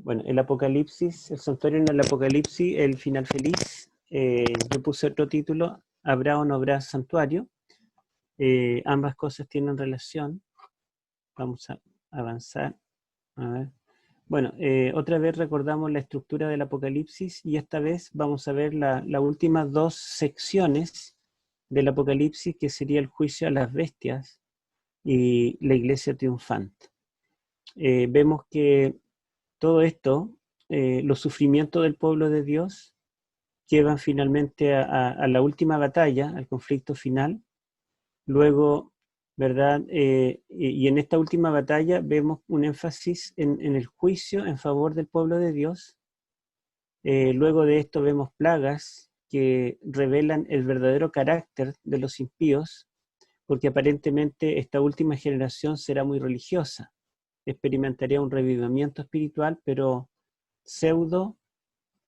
Bueno, el Apocalipsis, el santuario en el Apocalipsis, el final feliz. Yo puse otro título, ¿habrá o no habrá santuario? Ambas cosas tienen relación. Vamos a avanzar. A ver. Bueno, otra vez recordamos la estructura del Apocalipsis y esta vez vamos a ver las últimas dos secciones del Apocalipsis, que sería el juicio a las bestias y la iglesia triunfante. Vemos que todo esto, los sufrimientos del pueblo de Dios, llevan finalmente a la última batalla, al conflicto final. Luego, ¿verdad? Y en esta última batalla vemos un énfasis en el juicio en favor del pueblo de Dios. Luego de esto vemos plagas que revelan el verdadero carácter de los impíos, porque aparentemente esta última generación será muy religiosa. Experimentaría un revivimiento espiritual, pero pseudo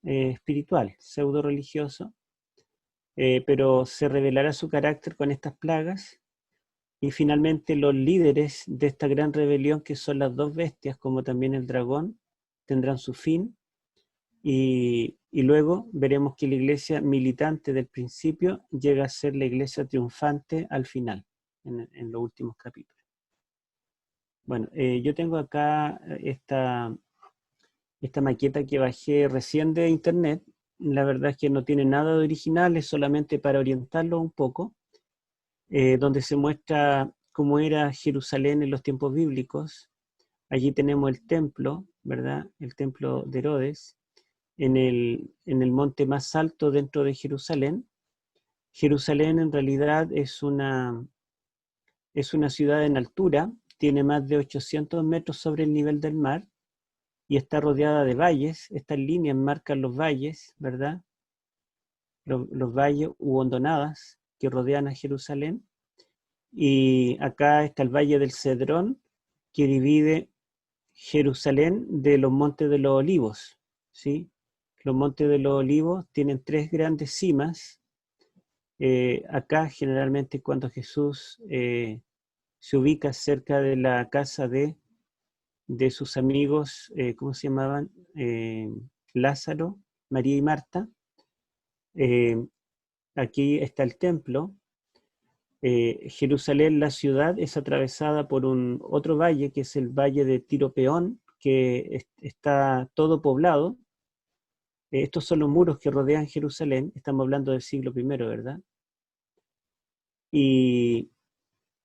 espiritual, pseudo religioso, pero se revelará su carácter con estas plagas. Y finalmente los líderes de esta gran rebelión, que son las dos bestias, como también el dragón, tendrán su fin. Y luego veremos que la iglesia militante del principio llega a ser la iglesia triunfante al final, en los últimos capítulos. Bueno, yo tengo acá esta maqueta que bajé recién de internet. La verdad es que no tiene nada de original, es solamente para orientarlo un poco, donde se muestra cómo era Jerusalén en los tiempos bíblicos. Allí tenemos el templo, ¿verdad? El templo de Herodes, en el monte más alto dentro de Jerusalén. Jerusalén en realidad es una ciudad en altura, tiene más de 800 metros sobre el nivel del mar, y está rodeada de valles. Estas líneas marcan los valles, ¿verdad? Los valles u hondonadas que rodean a Jerusalén. Y acá está el Valle del Cedrón, que divide Jerusalén de los Montes de los Olivos, ¿sí? Los Montes de los Olivos tienen tres grandes cimas. Acá generalmente cuando Jesús se ubica cerca de la casa de sus amigos, ¿cómo se llamaban? Lázaro, María y Marta. Aquí está el templo. Jerusalén, la ciudad, es atravesada por otro valle, que es el valle de Tiro-Peón, que está todo poblado. Estos son los muros que rodean Jerusalén. Estamos hablando del siglo I, ¿verdad?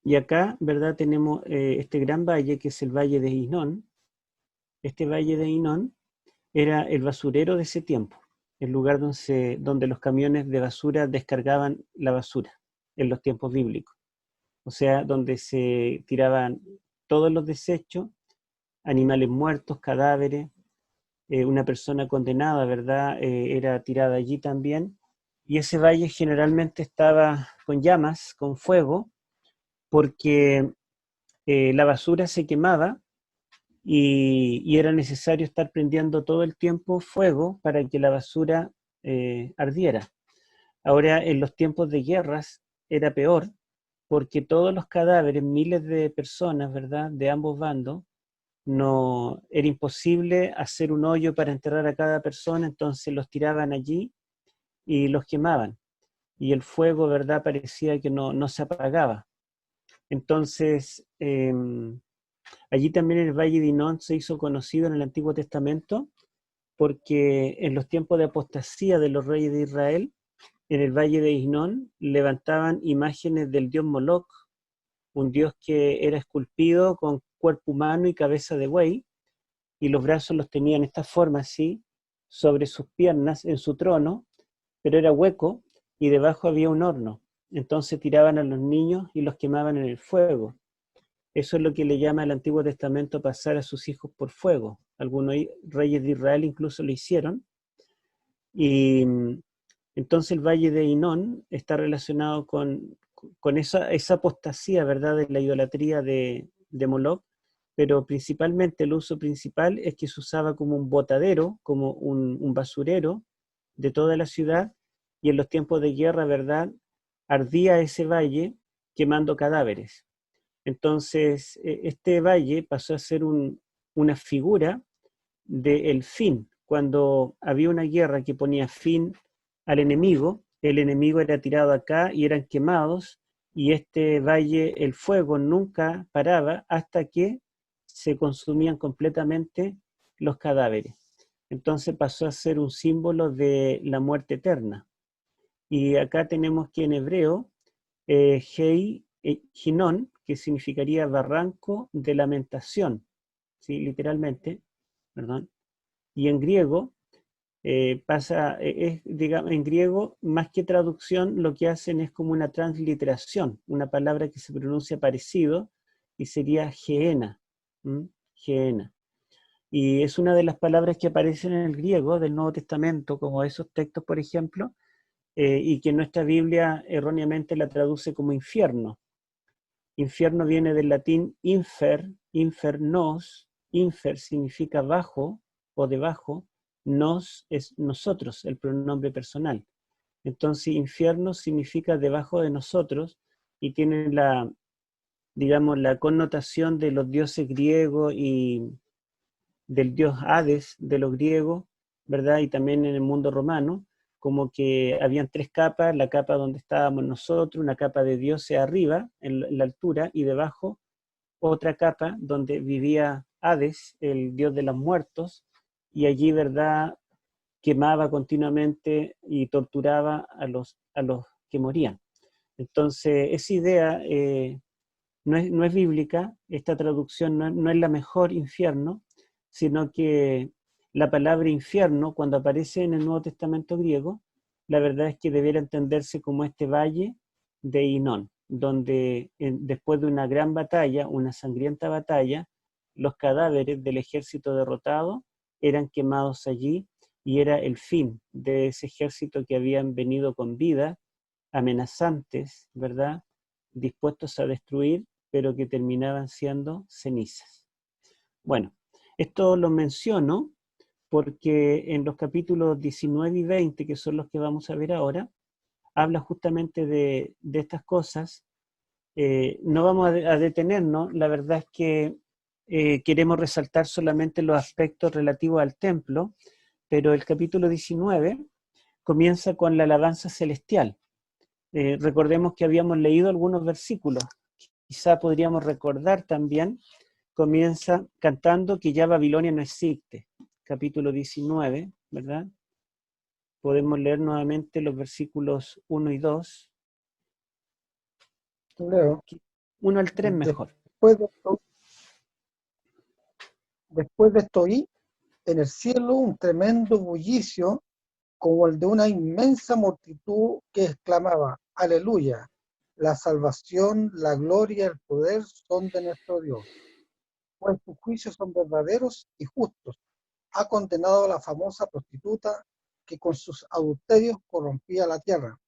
Y acá, ¿verdad? Tenemos este gran valle, que es el valle de Hinón. Este valle de Hinón era el basurero de ese tiempo, el lugar donde los camiones de basura descargaban la basura en los tiempos bíblicos. O sea, donde se tiraban todos los desechos, animales muertos, cadáveres, una persona condenada, ¿verdad? Era tirada allí también. Y ese valle generalmente estaba con llamas, con fuego, porque la basura se quemaba y era necesario estar prendiendo todo el tiempo fuego para que la basura ardiera. Ahora, en los tiempos de guerras era peor, porque todos los cadáveres, miles de personas, ¿verdad?, de ambos bandos, no era imposible hacer un hoyo para enterrar a cada persona, entonces los tiraban allí y los quemaban. Y el fuego, ¿verdad?, parecía que no se apagaba. Entonces, allí también el Valle de Hinón se hizo conocido en el Antiguo Testamento, porque en los tiempos de apostasía de los reyes de Israel, en el Valle de Hinón levantaban imágenes del dios Moloch, un dios que era esculpido con cuerpo humano y cabeza de buey, y los brazos los tenía en esta forma así, sobre sus piernas, en su trono, pero era hueco, y debajo había un horno. Entonces tiraban a los niños y los quemaban en el fuego. Eso es lo que le llama el Antiguo Testamento pasar a sus hijos por fuego. Algunos reyes de Israel incluso lo hicieron. Y entonces el Valle de Hinón está relacionado con esa apostasía, ¿verdad?, de la idolatría de Moloch, pero principalmente el uso principal es que se usaba como un botadero, como un basurero de toda la ciudad, y en los tiempos de guerra, ¿verdad?, ardía ese valle quemando cadáveres. Entonces, este valle pasó a ser una figura del fin. Cuando había una guerra que ponía fin al enemigo, el enemigo era tirado acá y eran quemados, y este valle, el fuego nunca paraba hasta que se consumían completamente los cadáveres. Entonces pasó a ser un símbolo de la muerte eterna. Y acá tenemos que en hebreo, Hinón, que significaría barranco de lamentación, ¿sí? Literalmente, perdón. Y en griego, digamos, en griego, más que traducción, lo que hacen es como una transliteración, una palabra que se pronuncia parecido, y sería geena, geena. Y es una de las palabras que aparecen en el griego del Nuevo Testamento, como esos textos, por ejemplo, y que nuestra Biblia erróneamente la traduce como infierno. Infierno viene del latín infer, infernos, infer significa bajo o debajo, nos es nosotros, el pronombre personal. Entonces infierno significa debajo de nosotros y tiene la, digamos, la connotación de los dioses griegos y del dios Hades de los griegos, ¿verdad? Y también en el mundo romano, como que habían tres capas: la capa donde estábamos nosotros, una capa de dioses arriba, en la altura, y debajo otra capa donde vivía Hades, el dios de los muertos, y allí, ¿verdad?, quemaba continuamente y torturaba a los que morían. Entonces, esa idea no es bíblica, esta traducción no es la mejor, infierno, sino que la palabra infierno, cuando aparece en el Nuevo Testamento griego, la verdad es que debiera entenderse como este valle de Hinón, donde después de una gran batalla, una sangrienta batalla, los cadáveres del ejército derrotado eran quemados allí, y era el fin de ese ejército que habían venido con vida, amenazantes, ¿verdad?, dispuestos a destruir, pero que terminaban siendo cenizas. Bueno, esto lo menciono porque en los capítulos 19 y 20, que son los que vamos a ver ahora, habla justamente de estas cosas. No vamos a detenernos, la verdad es que queremos resaltar solamente los aspectos relativos al templo, pero el capítulo 19 comienza con la alabanza celestial. Recordemos que habíamos leído algunos versículos. Quizá podríamos recordar también, comienza cantando que ya Babilonia no existe. Capítulo 19, ¿verdad? Podemos leer nuevamente los versículos 1 y 2. Leo. 1 al 3 mejor. Después de esto oí en el cielo un tremendo bullicio como el de una inmensa multitud que exclamaba: Aleluya, la salvación, la gloria, el poder son de nuestro Dios, pues sus juicios son verdaderos y justos. Ha condenado a la famosa prostituta que con sus adulterios corrompía la tierra.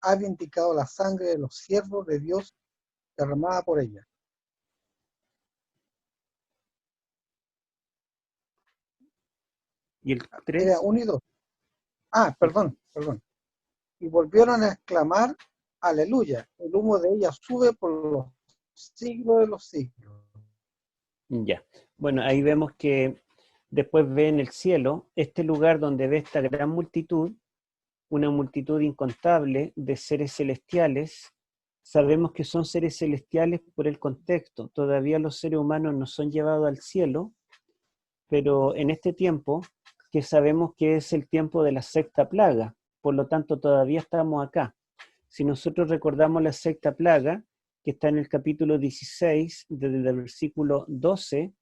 Ha vindicado la sangre de los siervos de Dios derramada por ella. ¿Y el 3? Era 1 y 2. Perdón. Y volvieron a exclamar: Aleluya, el humo de ella sube por los siglos de los siglos. Ya. Bueno, ahí vemos que después ve en el cielo este lugar donde ve esta gran multitud, una multitud incontable de seres celestiales. Sabemos que son seres celestiales por el contexto. Todavía los seres humanos no son llevados al cielo, pero en este tiempo, que sabemos que es el tiempo de la sexta plaga, por lo tanto todavía estamos acá. Si nosotros recordamos la sexta plaga, que está en el capítulo 16, desde el versículo 12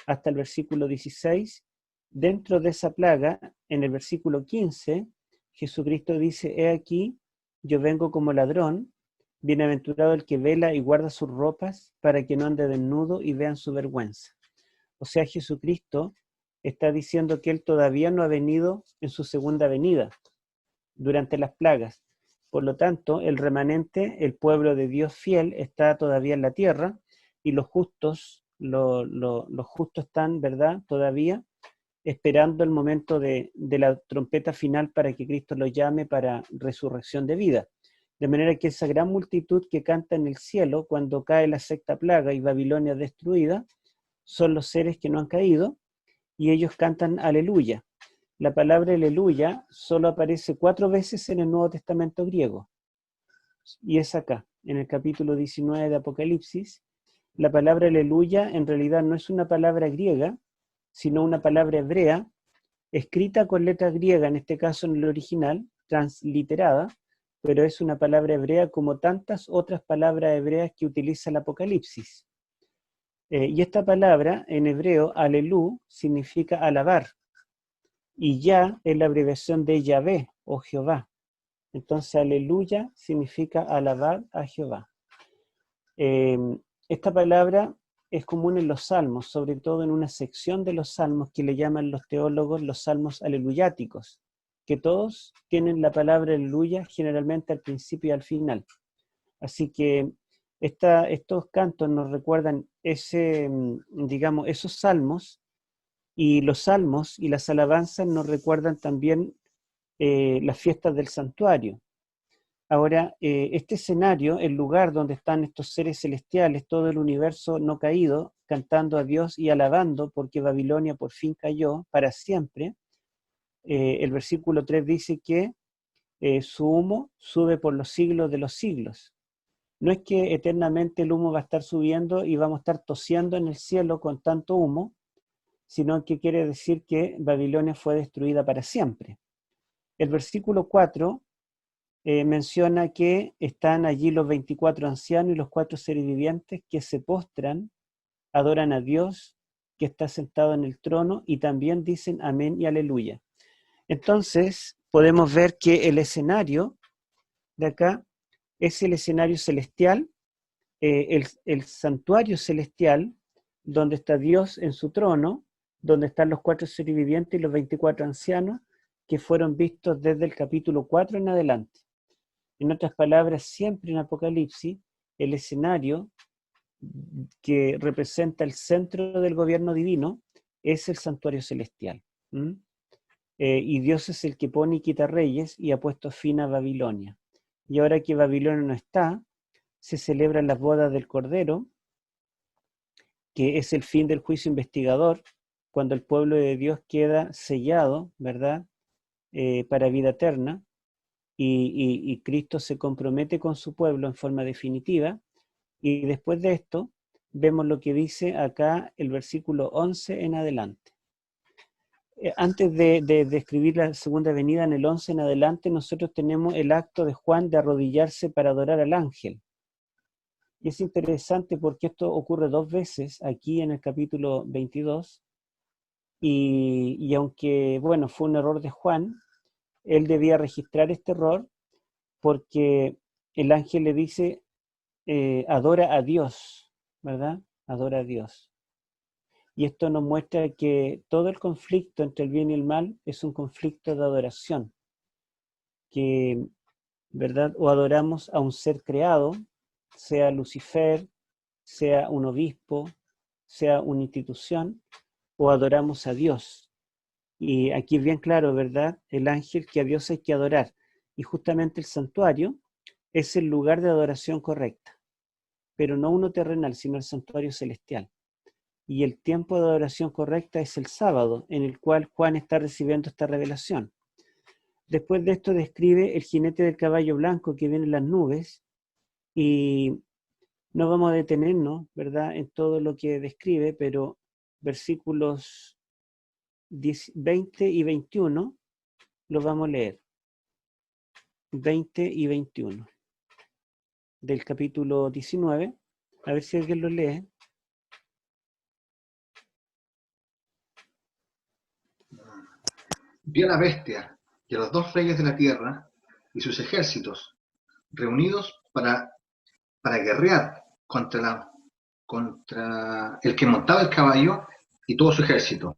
hasta el versículo 16, dentro de esa plaga, en el versículo 15, Jesucristo dice: he aquí, yo vengo como ladrón, bienaventurado el que vela y guarda sus ropas, para que no ande desnudo y vean su vergüenza. O sea, Jesucristo está diciendo que Él todavía no ha venido en su segunda venida durante las plagas. Por lo tanto, el remanente, el pueblo de Dios fiel, está todavía en la tierra, y los justos, los justos están, ¿verdad?, todavía esperando el momento de la trompeta final para que Cristo los llame para resurrección de vida. De manera que esa gran multitud que canta en el cielo cuando cae la sexta plaga y Babilonia destruida, son los seres que no han caído, y ellos cantan aleluya. La palabra aleluya solo aparece 4 veces en el Nuevo Testamento griego, y es acá, en el capítulo 19 de Apocalipsis. La palabra aleluya en realidad no es una palabra griega, sino una palabra hebrea, escrita con letra griega, en este caso en el original, transliterada, pero es una palabra hebrea como tantas otras palabras hebreas que utiliza el Apocalipsis. Y esta palabra en hebreo, alelú, significa alabar, y ya es la abreviación de Yahvé o Jehová. Entonces, aleluya significa alabar a Jehová. Esta palabra es común en los salmos, sobre todo en una sección de los salmos que le llaman los teólogos los salmos aleluyáticos, que todos tienen la palabra aleluya generalmente al principio y al final. Así que estos cantos nos recuerdan esos salmos, y los salmos y las alabanzas nos recuerdan también las fiestas del santuario. Ahora, este escenario, el lugar donde están estos seres celestiales, todo el universo no caído, cantando a Dios y alabando porque Babilonia por fin cayó para siempre, el versículo 3 dice que su humo sube por los siglos de los siglos. No es que eternamente el humo va a estar subiendo y vamos a estar tosiendo en el cielo con tanto humo, sino que quiere decir que Babilonia fue destruida para siempre. El versículo 4 menciona que están allí los 24 ancianos y los 4 seres vivientes que se postran, adoran a Dios que está sentado en el trono, y también dicen amén y aleluya. Entonces podemos ver que el escenario de acá es el escenario celestial, el santuario celestial, donde está Dios en su trono, donde están los 4 seres vivientes y los 24 ancianos que fueron vistos desde el capítulo 4 en adelante. En otras palabras, siempre en Apocalipsis, el escenario que representa el centro del gobierno divino es el santuario celestial. Y Dios es el que pone y quita reyes y ha puesto fin a Babilonia. Y ahora que Babilonia no está, se celebran las bodas del Cordero, que es el fin del juicio investigador, cuando el pueblo de Dios queda sellado, ¿verdad?, para vida eterna, y Cristo se compromete con su pueblo en forma definitiva. Y después de esto, vemos lo que dice acá el versículo 11 en adelante. Antes de describir la segunda venida, en el 11 en adelante, nosotros tenemos el acto de Juan de arrodillarse para adorar al ángel. Y es interesante porque esto ocurre 2 veces aquí en el capítulo 22, y aunque, bueno, fue un error de Juan, él debía registrar este error porque el ángel le dice, adora a Dios, ¿verdad? Adora a Dios. Y esto nos muestra que todo el conflicto entre el bien y el mal es un conflicto de adoración, que, ¿verdad? O adoramos a un ser creado, sea Lucifer, sea un obispo, sea una institución, o adoramos a Dios. Y aquí es bien claro, ¿verdad? El ángel, que a Dios hay que adorar. Y justamente el santuario es el lugar de adoración correcta, pero no uno terrenal, sino el santuario celestial. Y el tiempo de adoración correcta es el sábado, en el cual Juan está recibiendo esta revelación. Después de esto describe el jinete del caballo blanco que viene en las nubes, y no vamos a detenernos, ¿verdad?, en todo lo que describe, pero versículos 20 y 21 los vamos a leer. 20 y 21 del capítulo 19. A ver si alguien lo lee. Vi a la bestia y a los 2 reyes de la tierra y sus ejércitos reunidos para guerrear contra el que montaba el caballo y todo su ejército.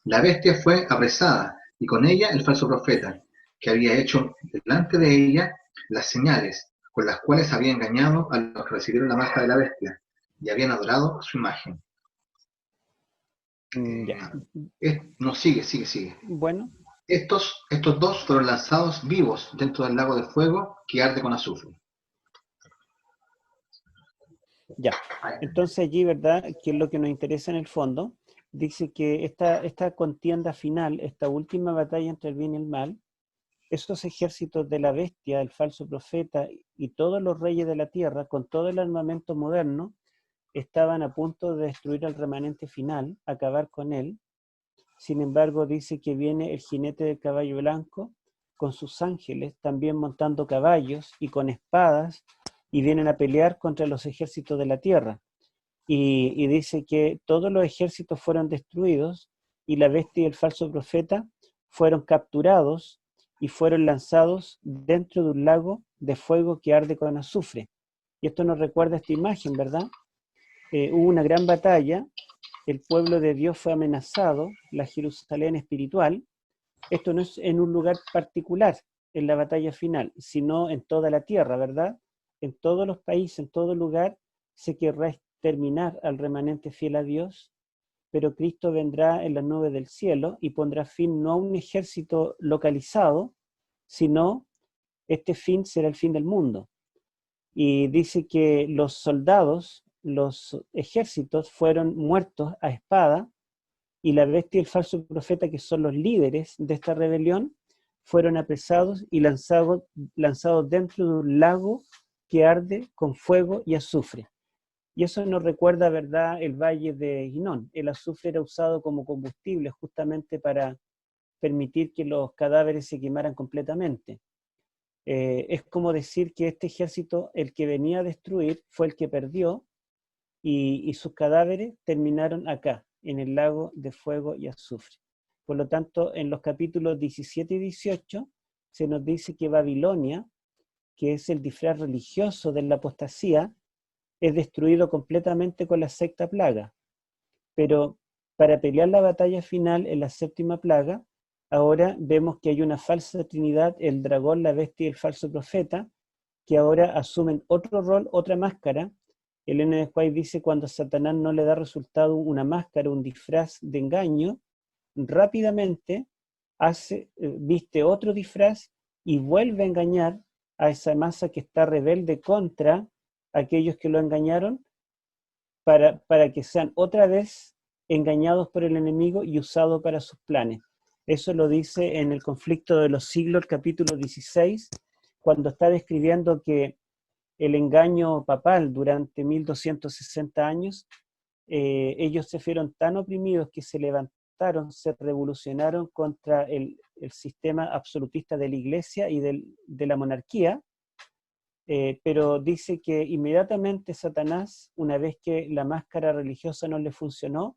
La bestia fue apresada y con ella el falso profeta, que había hecho delante de ella las señales con las cuales había engañado a los que recibieron la marca de la bestia y habían adorado su imagen. Ya. No, sigue. Bueno, Estos 2 fueron lanzados vivos dentro del lago de fuego que arde con azufre. ya. Entonces allí, ¿verdad?, que es lo que nos interesa en el fondo, dice que esta contienda final, esta última batalla entre el bien y el mal, esos ejércitos de la bestia, el falso profeta y todos los reyes de la tierra, con todo el armamento moderno, estaban a punto de destruir al remanente final, acabar con él. Sin embargo, dice que viene el jinete del caballo blanco con sus ángeles, también montando caballos y con espadas, y vienen a pelear contra los ejércitos de la tierra. Y dice que todos los ejércitos fueron destruidos y la bestia y el falso profeta fueron capturados y fueron lanzados dentro de un lago de fuego que arde con azufre. Y esto nos recuerda esta imagen, ¿verdad? Hubo una gran batalla, el pueblo de Dios fue amenazado, la Jerusalén espiritual. Esto no es en un lugar particular, en la batalla final, sino en toda la tierra, ¿verdad? En todos los países, en todo lugar, se querrá exterminar al remanente fiel a Dios, pero Cristo vendrá en las nubes del cielo y pondrá fin no a un ejército localizado, sino este fin será el fin del mundo. Y dice que los soldados, los ejércitos fueron muertos a espada, y la bestia y el falso profeta, que son los líderes de esta rebelión, fueron apresados y lanzados dentro de un lago que arde con fuego y azufre. Y eso nos recuerda, ¿verdad?, el valle de Hinón. El azufre era usado como combustible justamente para permitir que los cadáveres se quemaran completamente. Es como decir que este ejército, el que venía a destruir, fue el que perdió, y sus cadáveres terminaron acá, en el lago de fuego y azufre. Por lo tanto, en los capítulos 17 y 18 se nos dice que Babilonia, que es el disfraz religioso de la apostasía, es destruido completamente con la sexta plaga. Pero para pelear la batalla final en la séptima plaga, ahora vemos que hay una falsa trinidad, el dragón, la bestia y el falso profeta, que ahora asumen otro rol, otra máscara. Elena de White dice: cuando Satanás no le da resultado una máscara, un disfraz de engaño, rápidamente viste otro disfraz y vuelve a engañar a esa masa que está rebelde contra aquellos que lo engañaron, para que sean otra vez engañados por el enemigo y usados para sus planes. Eso lo dice en el conflicto de los siglos, el capítulo 16, cuando está describiendo que el engaño papal durante 1260 años, ellos se fueron tan oprimidos que se levantaron, se revolucionaron contra el sistema absolutista de la iglesia y de la monarquía, pero dice que inmediatamente Satanás, una vez que la máscara religiosa no le funcionó,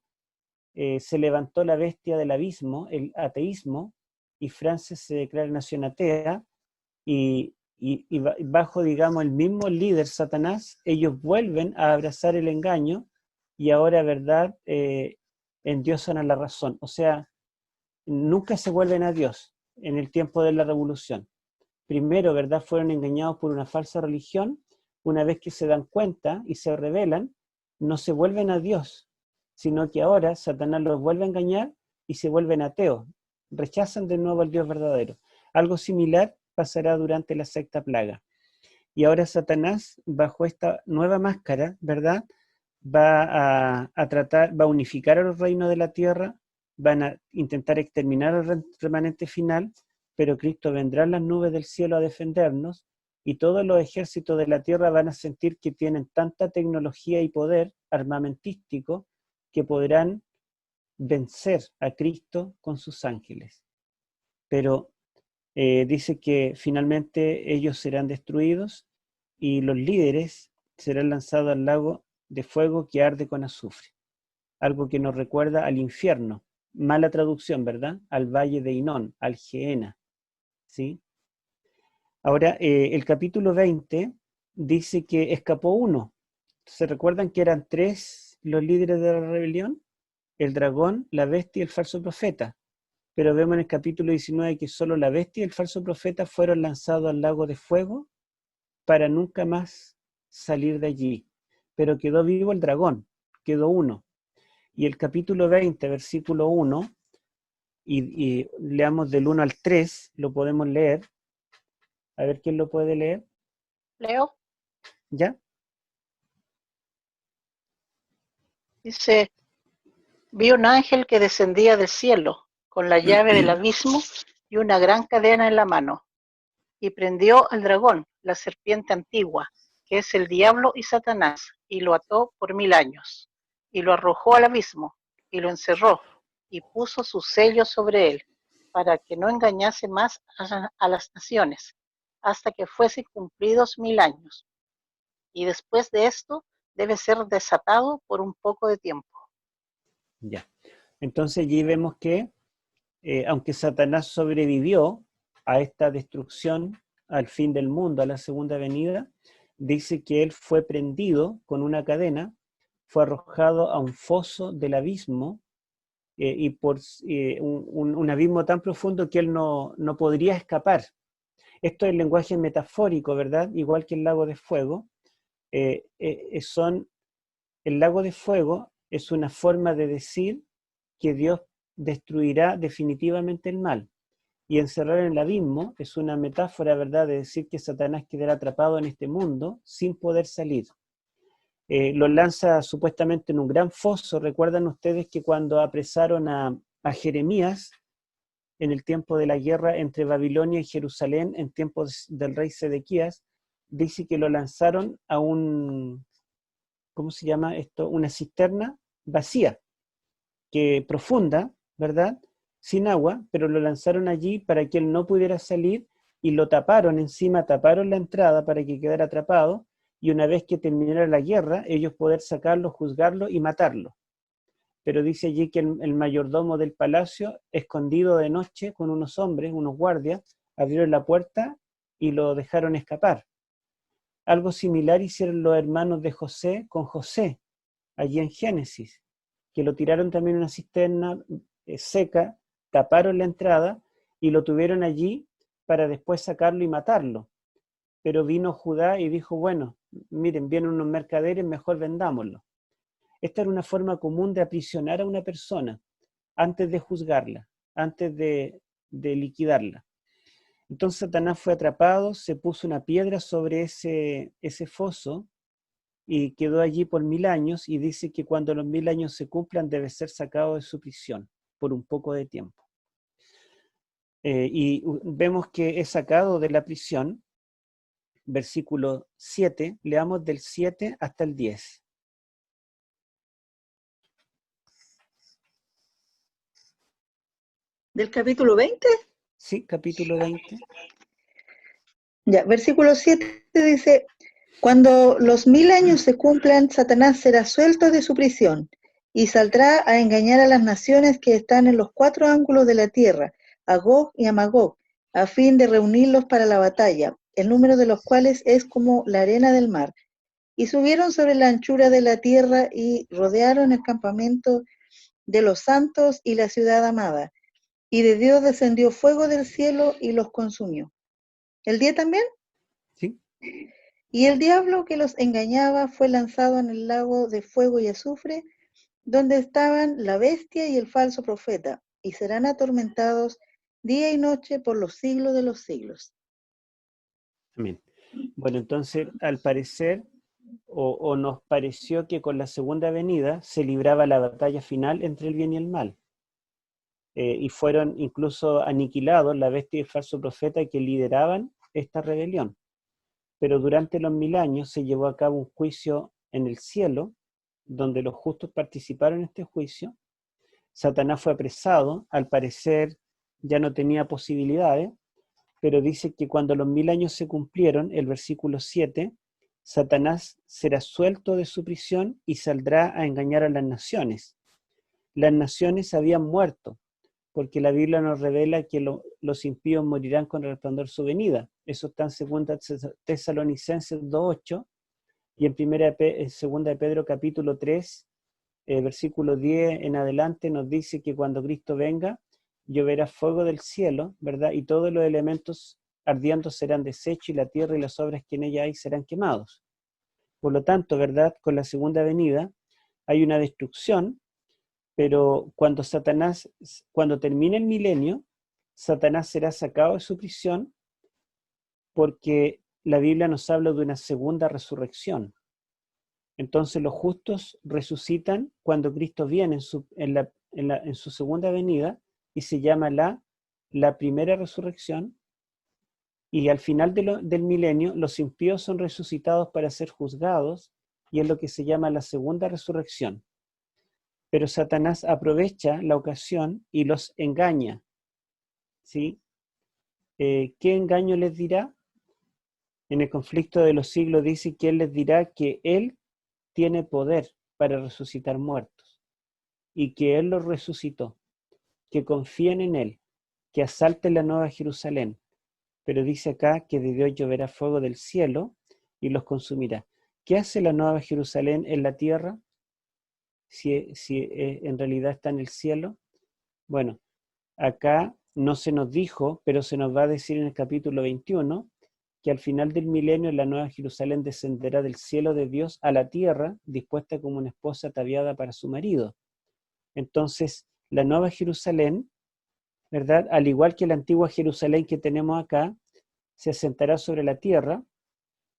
se levantó la bestia del abismo, el ateísmo, y Francia se declara nación atea, y bajo, digamos, el mismo líder, Satanás, ellos vuelven a abrazar el engaño y ahora, ¿verdad?, endiosan a la razón. O sea, nunca se vuelven a Dios en el tiempo de la revolución. Primero, ¿verdad?, fueron engañados por una falsa religión. Una vez que se dan cuenta y se rebelan, no se vuelven a Dios, sino que ahora Satanás los vuelve a engañar y se vuelven ateos. Rechazan de nuevo al Dios verdadero. Algo similar pasará durante la sexta plaga. Y ahora Satanás, bajo esta nueva máscara, ¿verdad?, va a unificar a los reinos de la tierra, van a intentar exterminar al remanente final, pero Cristo vendrá en las nubes del cielo a defendernos, y todos los ejércitos de la tierra van a sentir que tienen tanta tecnología y poder armamentístico que podrán vencer a Cristo con sus ángeles. Pero dice que finalmente ellos serán destruidos y los líderes serán lanzados al lago de fuego que arde con azufre. Algo que nos recuerda al infierno. Mala traducción, ¿verdad? Al valle de Hinón, al Gehenna, ¿sí? Ahora, el capítulo 20 dice que escapó uno. ¿Se recuerdan que eran 3 los líderes de la rebelión? El dragón, la bestia y el falso profeta. Pero vemos en el capítulo 19 que solo la bestia y el falso profeta fueron lanzados al lago de fuego para nunca más salir de allí. Pero quedó vivo el dragón, quedó uno. Y el capítulo 20, versículo 1, y leamos del 1 al 3, lo podemos leer. A ver quién lo puede leer. Leo, ¿Ya? dice: Vi un ángel que descendía del cielo, con la llave del abismo y una gran cadena en la mano, y prendió al dragón, la serpiente antigua, que es el diablo y Satanás, y lo ató por 1000 años, y lo arrojó al abismo, y lo encerró, y puso su sello sobre él, para que no engañase más a las naciones, hasta que fuesen cumplidos 1000 años. Y después de esto debe ser desatado por un poco de tiempo. Ya. Entonces allí vemos que, aunque Satanás sobrevivió a esta destrucción, al fin del mundo, a la segunda venida, dice que él fue prendido con una cadena, fue arrojado a un foso del abismo, y por un abismo tan profundo que él no podría escapar. Esto es el lenguaje metafórico, ¿verdad? Igual que el lago de fuego. El lago de fuego es una forma de decir que Dios destruirá definitivamente el mal. Y encerrar en el abismo es una metáfora, ¿verdad?, de decir que Satanás quedará atrapado en este mundo sin poder salir. Lo lanza supuestamente en un gran foso. ¿Recuerdan ustedes que cuando apresaron a Jeremías en el tiempo de la guerra entre Babilonia y Jerusalén, en tiempos del rey Sedequías, dice que lo lanzaron a ¿cómo se llama esto? Una cisterna vacía, que profunda, ¿verdad? Sin agua, pero lo lanzaron allí para que él no pudiera salir y lo taparon encima, taparon la entrada para que quedara atrapado, y una vez que terminara la guerra, ellos poder sacarlo, juzgarlo y matarlo. Pero dice allí que el mayordomo del palacio, escondido de noche con unos hombres, unos guardias, abrieron la puerta y lo dejaron escapar. Algo similar hicieron los hermanos de José con José, allí en Génesis, que lo tiraron también en una cisterna seca, taparon la entrada y lo tuvieron allí para después sacarlo y matarlo. Pero vino Judá y dijo, bueno, miren, vienen unos mercaderes, mejor vendámoslo. Esta era una forma común de aprisionar a una persona antes de juzgarla, antes de liquidarla. Entonces Satanás fue atrapado, se puso una piedra sobre ese foso y quedó allí por 1000 años, y dice que cuando los 1000 años se cumplan debe ser sacado de su prisión por un poco de tiempo. Y vemos que es sacado de la prisión, versículo 7, leamos del 7 hasta el 10. ¿Del capítulo 20? Sí, capítulo 20. Ya, versículo 7 dice, cuando los 1000 años se cumplan, Satanás será suelto de su prisión y saldrá a engañar a las naciones que están en los 4 ángulos de la tierra, a Gog y a Magog, a fin de reunirlos para la batalla, el número de los cuales es como la arena del mar. Y subieron sobre la anchura de la tierra y rodearon el campamento de los santos y la ciudad amada. Y de Dios descendió fuego del cielo y los consumió. ¿El día también? Sí. Y el diablo que los engañaba fue lanzado en el lago de fuego y azufre, donde estaban la bestia y el falso profeta, y serán atormentados día y noche por los siglos de los siglos. Amén. Bueno, entonces, al parecer, o nos pareció que con la segunda venida se libraba la batalla final entre el bien y el mal. Y fueron incluso aniquilados la bestia y el falso profeta que lideraban esta rebelión. Pero durante los 1000 años se llevó a cabo un juicio en el cielo, donde los justos participaron en este juicio. Satanás fue apresado, al parecer ya no tenía posibilidades, pero dice que cuando los 1000 años se cumplieron, el versículo 7, Satanás será suelto de su prisión y saldrá a engañar a las naciones. Las naciones habían muerto, porque la Biblia nos revela que los impíos morirán con el resplandor de su venida. Eso está en 2 Tesalonicenses 2:8, y en 2 de Pedro capítulo 3, versículo 10 en adelante, nos dice que cuando Cristo venga, lloverá fuego del cielo, ¿verdad? Y todos los elementos ardiendo serán deshechos, y la tierra y las obras que en ella hay serán quemados. Por lo tanto, ¿verdad?, con la segunda venida hay una destrucción, pero cuando termine el milenio, Satanás será sacado de su prisión, porque la Biblia nos habla de una segunda resurrección. Entonces los justos resucitan cuando Cristo viene en su segunda venida, y se llama la primera resurrección. Y al final del milenio, los impíos son resucitados para ser juzgados, y es lo que se llama la segunda resurrección. Pero Satanás aprovecha la ocasión y los engaña, ¿sí? ¿Qué engaño les dirá? En el conflicto de los siglos dice que él les dirá que él tiene poder para resucitar muertos, y que él los resucitó, que confíen en él, que asalten la Nueva Jerusalén. Pero dice acá que de Dios lloverá fuego del cielo y los consumirá. ¿Qué hace la Nueva Jerusalén en la tierra? Si en realidad está en el cielo. Bueno, acá no se nos dijo, pero se nos va a decir en el capítulo 21, que al final del milenio la Nueva Jerusalén descenderá del cielo de Dios a la tierra, dispuesta como una esposa ataviada para su marido. Entonces, la Nueva Jerusalén, ¿verdad? Al igual que la antigua Jerusalén que tenemos acá, se asentará sobre la tierra,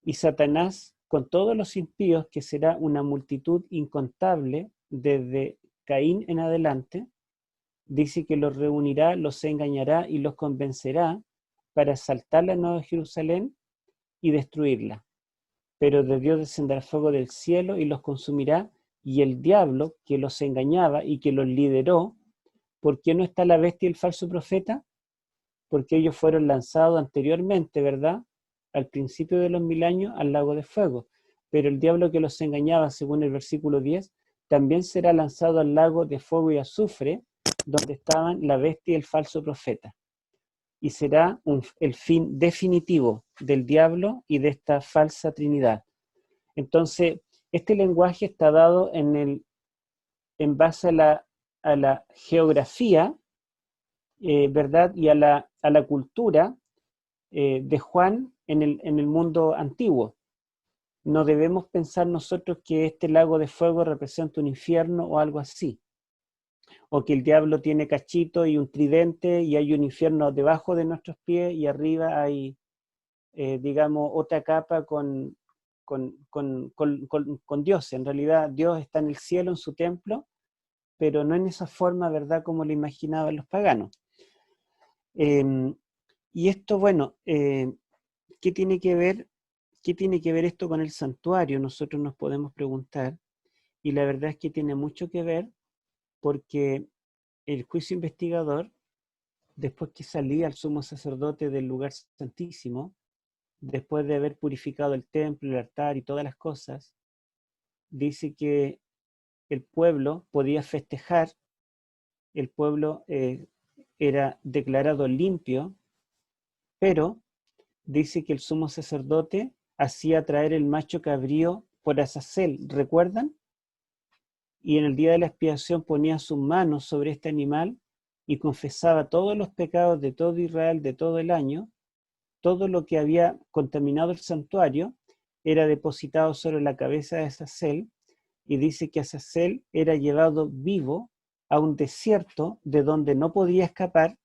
y Satanás, con todos los impíos, que será una multitud incontable desde Caín en adelante, dice que los reunirá, los engañará y los convencerá para asaltar la Nueva Jerusalén y destruirla. Pero de Dios descenderá fuego del cielo y los consumirá, y el diablo que los engañaba y que los lideró, ¿por qué no está la bestia y el falso profeta? Porque ellos fueron lanzados anteriormente, ¿verdad?, al principio de los 1000 años, al lago de fuego. Pero el diablo que los engañaba, según el versículo 10, también será lanzado al lago de fuego y azufre, donde estaban la bestia y el falso profeta. Y será el fin definitivo del diablo y de esta falsa trinidad. Entonces, este lenguaje está dado en base a la geografía, ¿verdad?, y a la cultura de Juan en el mundo antiguo. No debemos pensar nosotros que este lago de fuego representa un infierno o algo así, o que el diablo tiene cachito y un tridente y hay un infierno debajo de nuestros pies y arriba hay, digamos, otra capa con Dios. En realidad Dios está en el cielo, en su templo, pero no en esa forma, ¿verdad?, como lo imaginaban los paganos. Y esto, bueno, ¿qué tiene que ver esto con el santuario? Nosotros nos podemos preguntar, y la verdad es que tiene mucho que ver, porque el juicio investigador, después que salía el sumo sacerdote del lugar santísimo, después de haber purificado el templo, el altar y todas las cosas, dice que el pueblo podía festejar, el pueblo era declarado limpio, pero dice que el sumo sacerdote hacía traer el macho cabrío por Azazel, ¿recuerdan? Y en el día de la expiación ponía sus manos sobre este animal y confesaba todos los pecados de todo Israel de todo el año. Todo lo que había contaminado el santuario era depositado sobre la cabeza de Azazel, y dice que Azazel era llevado vivo a un desierto de donde no podía escapar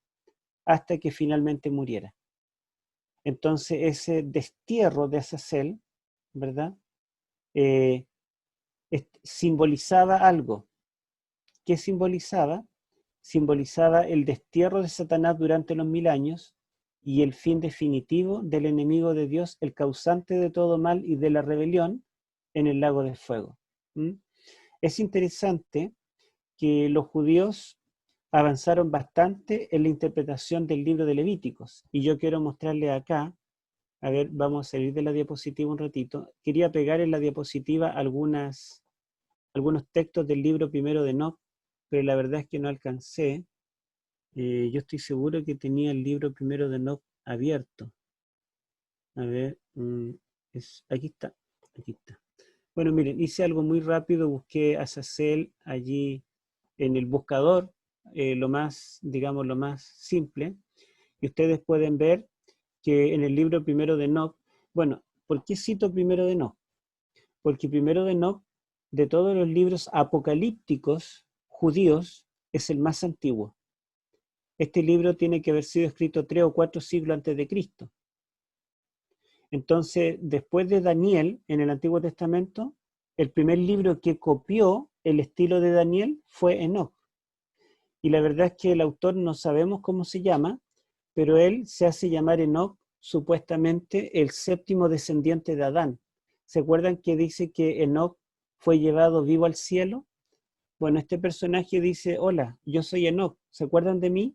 hasta que finalmente muriera. Entonces ese destierro de Azazel, ¿verdad?, simbolizaba algo. ¿Qué simbolizaba? Simbolizaba el destierro de Satanás durante los 1000 años y el fin definitivo del enemigo de Dios, el causante de todo mal y de la rebelión, en el lago de fuego. Es interesante que los judíos avanzaron bastante en la interpretación del libro de Levíticos, y yo quiero mostrarles acá, a ver, vamos a salir de la diapositiva un ratito. Quería pegar en la diapositiva algunos textos del libro primero de Enoc, pero la verdad es que no alcancé. Yo estoy seguro que tenía el libro primero de Enoc abierto. A ver, aquí está. Bueno, miren, hice algo muy rápido, busqué a Azazel allí en el buscador, lo más simple, y ustedes pueden ver que en el libro primero de Enoc, bueno, ¿por qué cito primero de Enoc? Porque primero de Enoc, de todos los libros apocalípticos judíos, es el más antiguo. Este libro tiene que haber sido escrito 3 o 4 siglos antes de Cristo. Entonces, después de Daniel, en el Antiguo Testamento, el primer libro que copió el estilo de Daniel fue Enoc. Y la verdad es que el autor no sabemos cómo se llama, pero él se hace llamar Enoc, supuestamente el séptimo descendiente de Adán. ¿Se acuerdan que dice que Enoc fue llevado vivo al cielo? Bueno, este personaje dice, hola, yo soy Enoc, ¿se acuerdan de mí?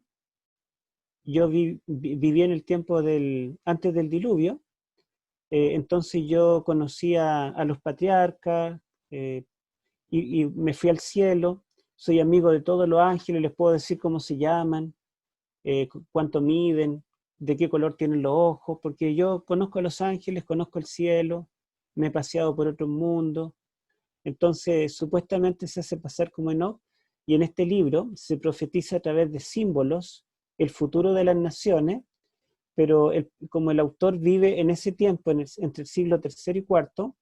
Yo viví en el tiempo antes del diluvio, entonces yo conocí a los patriarcas y me fui al cielo, soy amigo de todos los ángeles, les puedo decir cómo se llaman, cuánto miden, de qué color tienen los ojos, porque yo conozco a los ángeles, conozco el cielo, me he paseado por otros mundos. Entonces, supuestamente se hace pasar como Enoc, y en este libro se profetiza a través de símbolos el futuro de las naciones, pero como el autor vive en ese tiempo, entre el siglo III y IV,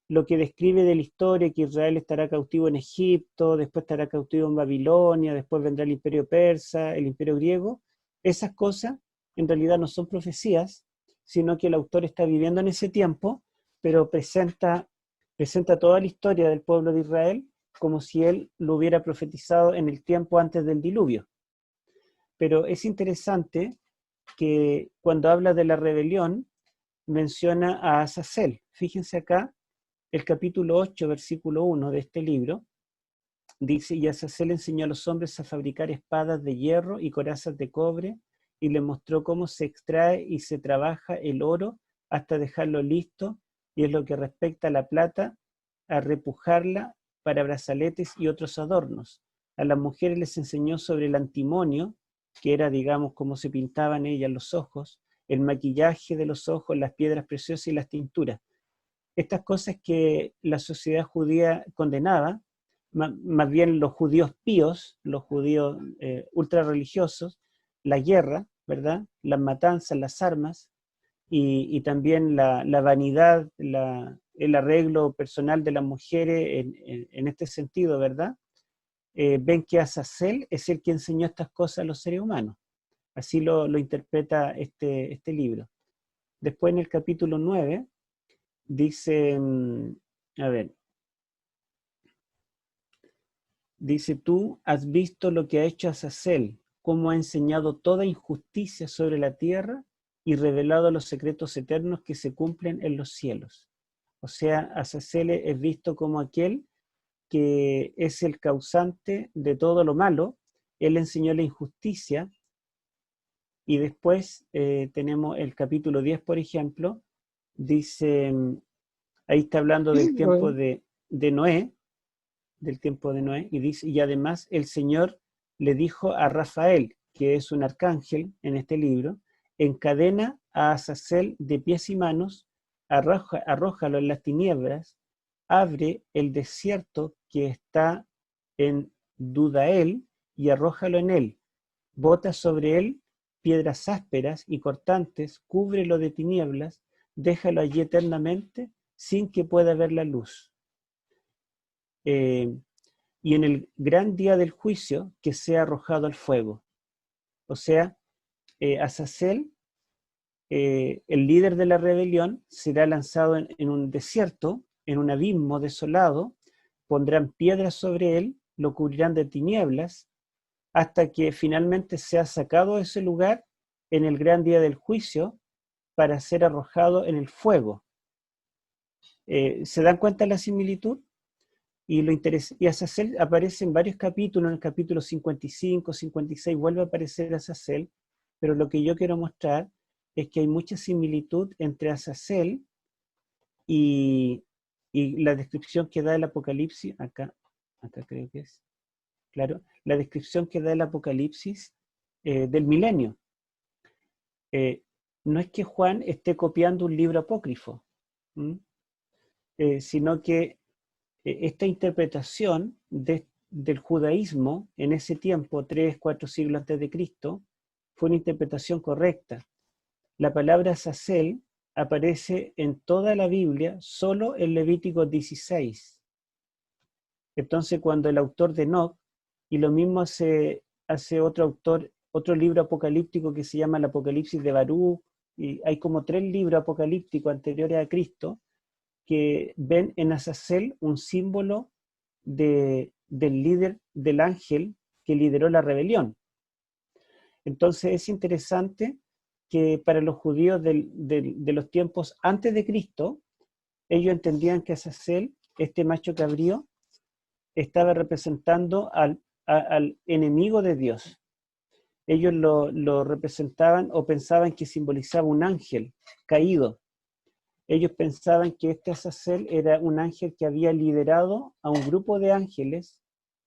lo que describe de la historia, que Israel estará cautivo en Egipto, después estará cautivo en Babilonia, después vendrá el imperio persa, el imperio griego, esas cosas en realidad no son profecías, sino que el autor está viviendo en ese tiempo, pero presenta toda la historia del pueblo de Israel como si él lo hubiera profetizado en el tiempo antes del diluvio. Pero es interesante que cuando habla de la rebelión, menciona a Azazel. Fíjense acá, el capítulo 8, versículo 1 de este libro, dice, y Azazel enseñó a los hombres a fabricar espadas de hierro y corazas de cobre, y les mostró cómo se extrae y se trabaja el oro hasta dejarlo listo, y en lo que respecta a la plata, a repujarla para brazaletes y otros adornos. A las mujeres les enseñó sobre el antimonio, que era, digamos, cómo se pintaban ellas los ojos, el maquillaje de los ojos, las piedras preciosas y las tinturas. Estas cosas que la sociedad judía condenaba, más bien los judíos píos, los judíos ultra religiosos, la guerra, ¿verdad? Las matanzas, las armas, y también la vanidad, el arreglo personal de las mujeres en este sentido, ¿verdad? Ven que Azazel es el que enseñó estas cosas a los seres humanos. Así lo interpreta este libro. Después en el capítulo 9 dice, dice, tú has visto lo que ha hecho Azazel, cómo ha enseñado toda injusticia sobre la tierra y revelado los secretos eternos que se cumplen en los cielos. O sea, Azazel es visto como aquel que es el causante de todo lo malo. Él enseñó la injusticia. Y después tenemos el capítulo 10, por ejemplo, dice, ahí está hablando del tiempo de Noé, y dice, y además el Señor le dijo a Rafael, que es un arcángel en este libro, encadena a Azazel de pies y manos, arrójalo en las tinieblas, abre el desierto que está en Dudael y arrójalo en él, bota sobre él piedras ásperas y cortantes, cúbrelo de tinieblas, déjalo allí eternamente sin que pueda ver la luz. Y en el gran día del juicio que sea arrojado al fuego. O sea, Azazel, el líder de la rebelión, será lanzado en un desierto, en un abismo desolado, pondrán piedras sobre él, lo cubrirán de tinieblas, hasta que finalmente sea sacado de ese lugar en el gran día del juicio para ser arrojado en el fuego. ¿Se dan cuenta de la similitud? Y Azazel aparece en varios capítulos, en el capítulo 55, 56, vuelve a aparecer Azazel, pero lo que yo quiero mostrar es que hay mucha similitud entre Azazel y la descripción que da el Apocalipsis, acá creo que es, claro, la descripción que da el Apocalipsis del milenio. No es que Juan esté copiando un libro apócrifo, sino que esta interpretación del judaísmo en ese tiempo, 3-4 siglos antes de Cristo, fue una interpretación correcta. La palabra Azazel aparece en toda la Biblia, solo en Levítico 16. Entonces, cuando el autor de Enoc, y lo mismo hace otro autor, otro libro apocalíptico que se llama el Apocalipsis de Baruch, y hay como 3 libros apocalípticos anteriores a Cristo, que ven en Azazel un símbolo del líder, del ángel que lideró la rebelión. Entonces es interesante que para los judíos de los tiempos antes de Cristo, ellos entendían que Azazel, este macho cabrío, estaba representando al enemigo de Dios. Ellos lo representaban o pensaban que simbolizaba un ángel caído. Ellos pensaban que este Azazel era un ángel que había liderado a un grupo de ángeles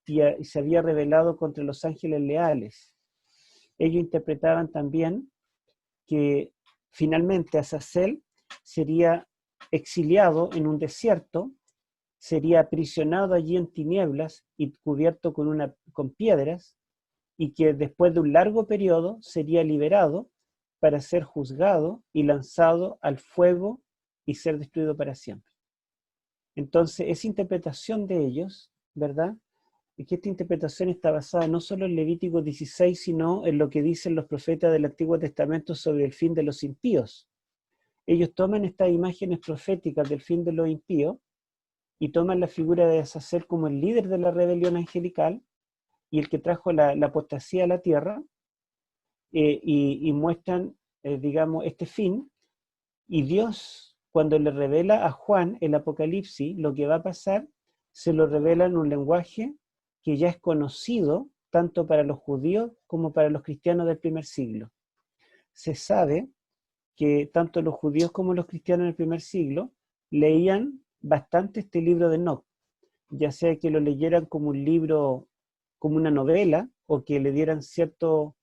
y se había rebelado contra los ángeles leales. Ellos interpretaban también que finalmente Azazel sería exiliado en un desierto, sería aprisionado allí en tinieblas y cubierto con piedras, y que después de un largo periodo sería liberado para ser juzgado y lanzado al fuego y ser destruido para siempre. Entonces, esa interpretación de ellos, ¿verdad? Y que esta interpretación está basada no solo en Levítico 16, sino en lo que dicen los profetas del Antiguo Testamento sobre el fin de los impíos. Ellos toman estas imágenes proféticas del fin de los impíos y toman la figura de Azazel como el líder de la rebelión angelical y el que trajo la apostasía a la tierra, y muestran, digamos, este fin. Y Dios, cuando le revela a Juan el Apocalipsis lo que va a pasar, se lo revela en un lenguaje que ya es conocido tanto para los judíos como para los cristianos del primer siglo. Se sabe que tanto los judíos como los cristianos del primer siglo leían bastante este libro de Enoc, ya sea que lo leyeran como un libro, como una novela, o que le dieran cierto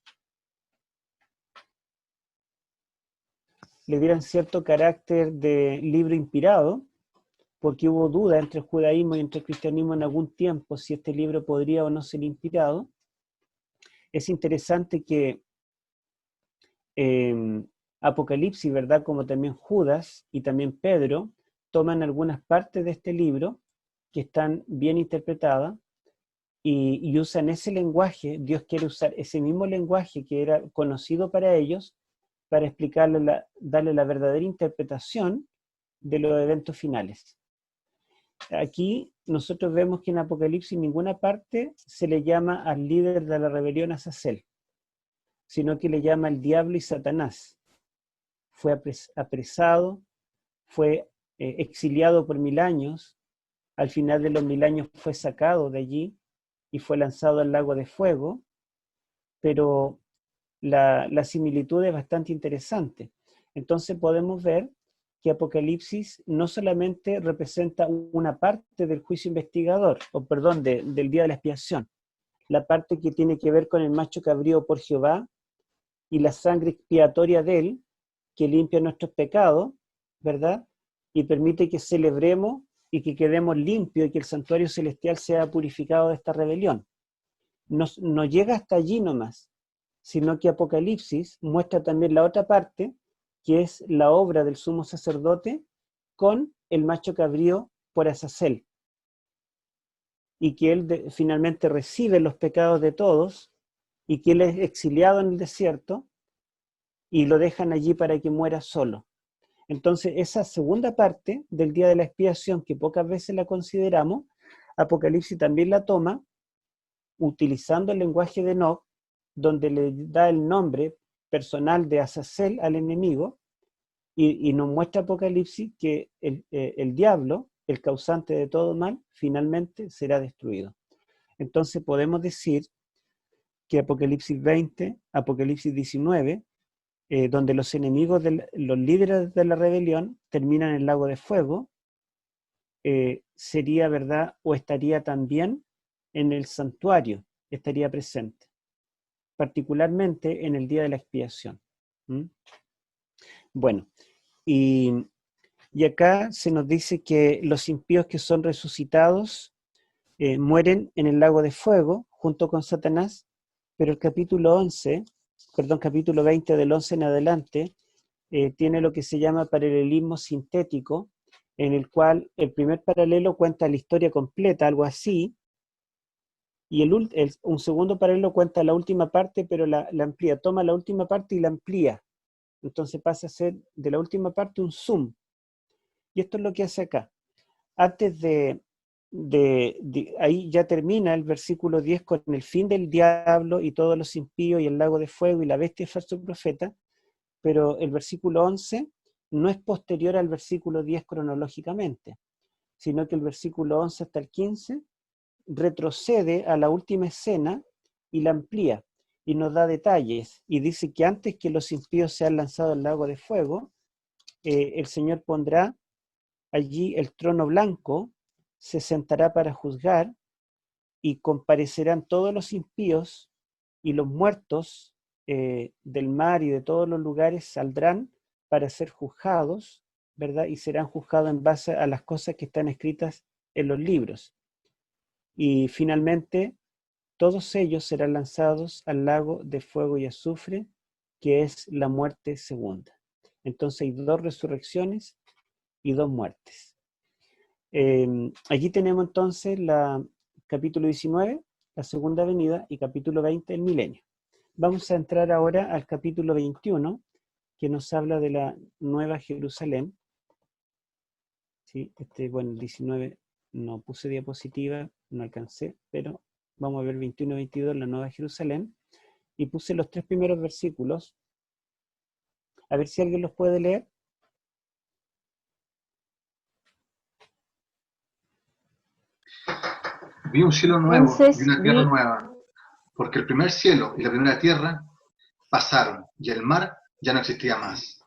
carácter de libro inspirado, porque hubo duda entre el judaísmo y entre el cristianismo en algún tiempo si este libro podría o no ser inspirado. Es interesante que Apocalipsis, ¿verdad?, como también Judas y también Pedro, toman algunas partes de este libro que están bien interpretadas y usan ese lenguaje. Dios quiere usar ese mismo lenguaje que era conocido para ellos para explicarle, darle la verdadera interpretación de los eventos finales. Aquí nosotros vemos que en Apocalipsis en ninguna parte se le llama al líder de la rebelión Azazel, sino que le llama al diablo y Satanás. Fue apresado, fue exiliado por 1000 años, al final de los 1000 años fue sacado de allí y fue lanzado al lago de fuego, pero la similitud es bastante interesante. Entonces podemos ver que Apocalipsis no solamente representa una parte del juicio investigador, del día de la expiación, la parte que tiene que ver con el macho cabrío por Jehová y la sangre expiatoria de él, que limpia nuestros pecados, ¿verdad? Y permite que celebremos y que quedemos limpios y que el santuario celestial sea purificado de esta rebelión. No llega hasta allí nomás, sino que Apocalipsis muestra también la otra parte, que es la obra del sumo sacerdote con el macho cabrío por Azazel, y que él finalmente recibe los pecados de todos, y que él es exiliado en el desierto, y lo dejan allí para que muera solo. Entonces, esa segunda parte del día de la expiación, que pocas veces la consideramos, Apocalipsis también la toma, utilizando el lenguaje de Enoc, donde le da el nombre personal de Azazel al enemigo, y nos muestra Apocalipsis que el diablo, el causante de todo mal, finalmente será destruido. Entonces podemos decir que Apocalipsis 20, Apocalipsis 19, donde los enemigos, los líderes de la rebelión terminan en el lago de fuego, sería, ¿verdad?, o estaría también en el santuario, estaría presente, particularmente en el día de la expiación. Bueno, y acá se nos dice que los impíos que son resucitados mueren en el lago de fuego junto con Satanás, pero el capítulo 20 del 11 en adelante tiene lo que se llama paralelismo sintético, en el cual el primer paralelo cuenta la historia completa, algo así, y un segundo paralelo cuenta la última parte, pero la amplía, toma la última parte y la amplía. Entonces pasa a ser de la última parte un zoom. Y esto es lo que hace acá. Antes ahí ya termina el versículo 10 con el fin del diablo y todos los impíos y el lago de fuego y la bestia falso profeta, pero el versículo 11 no es posterior al versículo 10 cronológicamente, sino que el versículo 11 hasta el 15 retrocede a la última escena y la amplía y nos da detalles y dice que antes que los impíos sean lanzados al lago de fuego, el Señor pondrá allí el trono blanco, se sentará para juzgar y comparecerán todos los impíos y los muertos del mar y de todos los lugares saldrán para ser juzgados, ¿verdad? Y serán juzgados en base a las cosas que están escritas en los libros. Y finalmente, todos ellos serán lanzados al lago de fuego y azufre, que es la muerte segunda. Entonces hay 2 resurrecciones y 2 muertes. Aquí tenemos entonces capítulo 19, la segunda venida, y capítulo 20, el milenio. Vamos a entrar ahora al capítulo 21, que nos habla de la Nueva Jerusalén. ¿Sí? Bueno, el 19 no puse diapositiva, no alcancé, pero vamos a ver 21 y 22, la Nueva Jerusalén, y puse los 3 primeros versículos. A ver si alguien los puede leer. Vi un cielo nuevo y Entonces una tierra vi, nueva, porque el primer cielo y la primera tierra pasaron, y el mar ya no existía más.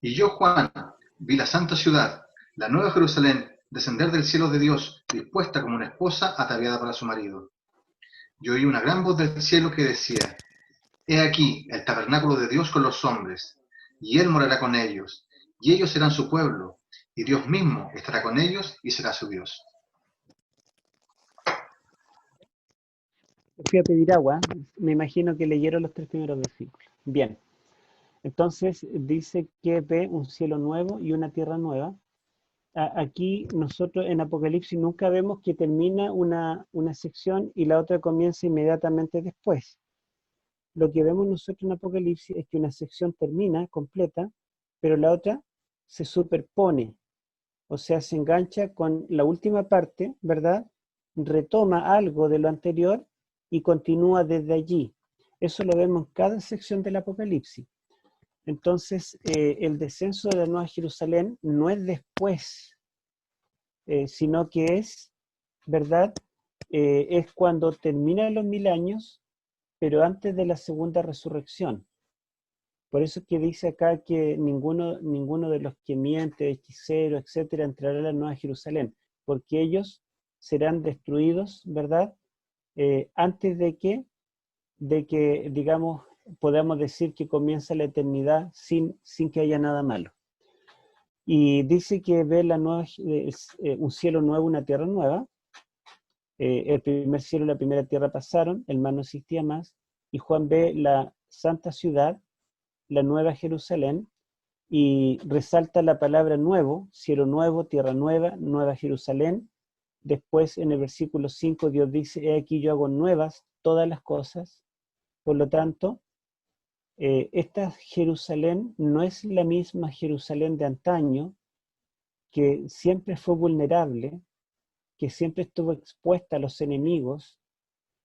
Y yo, Juan, vi la santa ciudad, la nueva Jerusalén, descender del cielo de Dios, dispuesta como una esposa ataviada para su marido. Yo oí una gran voz del cielo que decía: He aquí el tabernáculo de Dios con los hombres, y Él morará con ellos, y ellos serán su pueblo, y Dios mismo estará con ellos y será su Dios. Fui a pedir agua, me imagino que leyeron los 3 primeros versículos. Bien, entonces dice que ve un cielo nuevo y una tierra nueva. Aquí nosotros en Apocalipsis nunca vemos que termina una sección y la otra comienza inmediatamente después. Lo que vemos nosotros en Apocalipsis es que una sección termina completa, pero la otra se superpone, o sea, se engancha con la última parte, ¿verdad? Retoma algo de lo anterior y continúa desde allí. Eso lo vemos en cada sección del Apocalipsis. Entonces, el descenso de la Nueva Jerusalén no es después, sino que es, ¿verdad? Es cuando terminan los 1000 años, pero antes de la segunda resurrección. Por eso es que dice acá que ninguno de los que miente, hechicero, etcétera, entrará a la Nueva Jerusalén, porque ellos serán destruidos, ¿verdad? Antes de que, digamos, podamos decir que comienza la eternidad sin que haya nada malo. Y dice que ve un cielo nuevo, una tierra nueva. El primer cielo y la primera tierra pasaron, el mar no existía más, y Juan ve la santa ciudad, la nueva Jerusalén, y resalta la palabra nuevo, cielo nuevo, tierra nueva, nueva Jerusalén. Después en el versículo 5 Dios dice: he aquí yo hago nuevas todas las cosas. Por lo tanto, esta Jerusalén no es la misma Jerusalén de antaño, que siempre fue vulnerable, que siempre estuvo expuesta a los enemigos,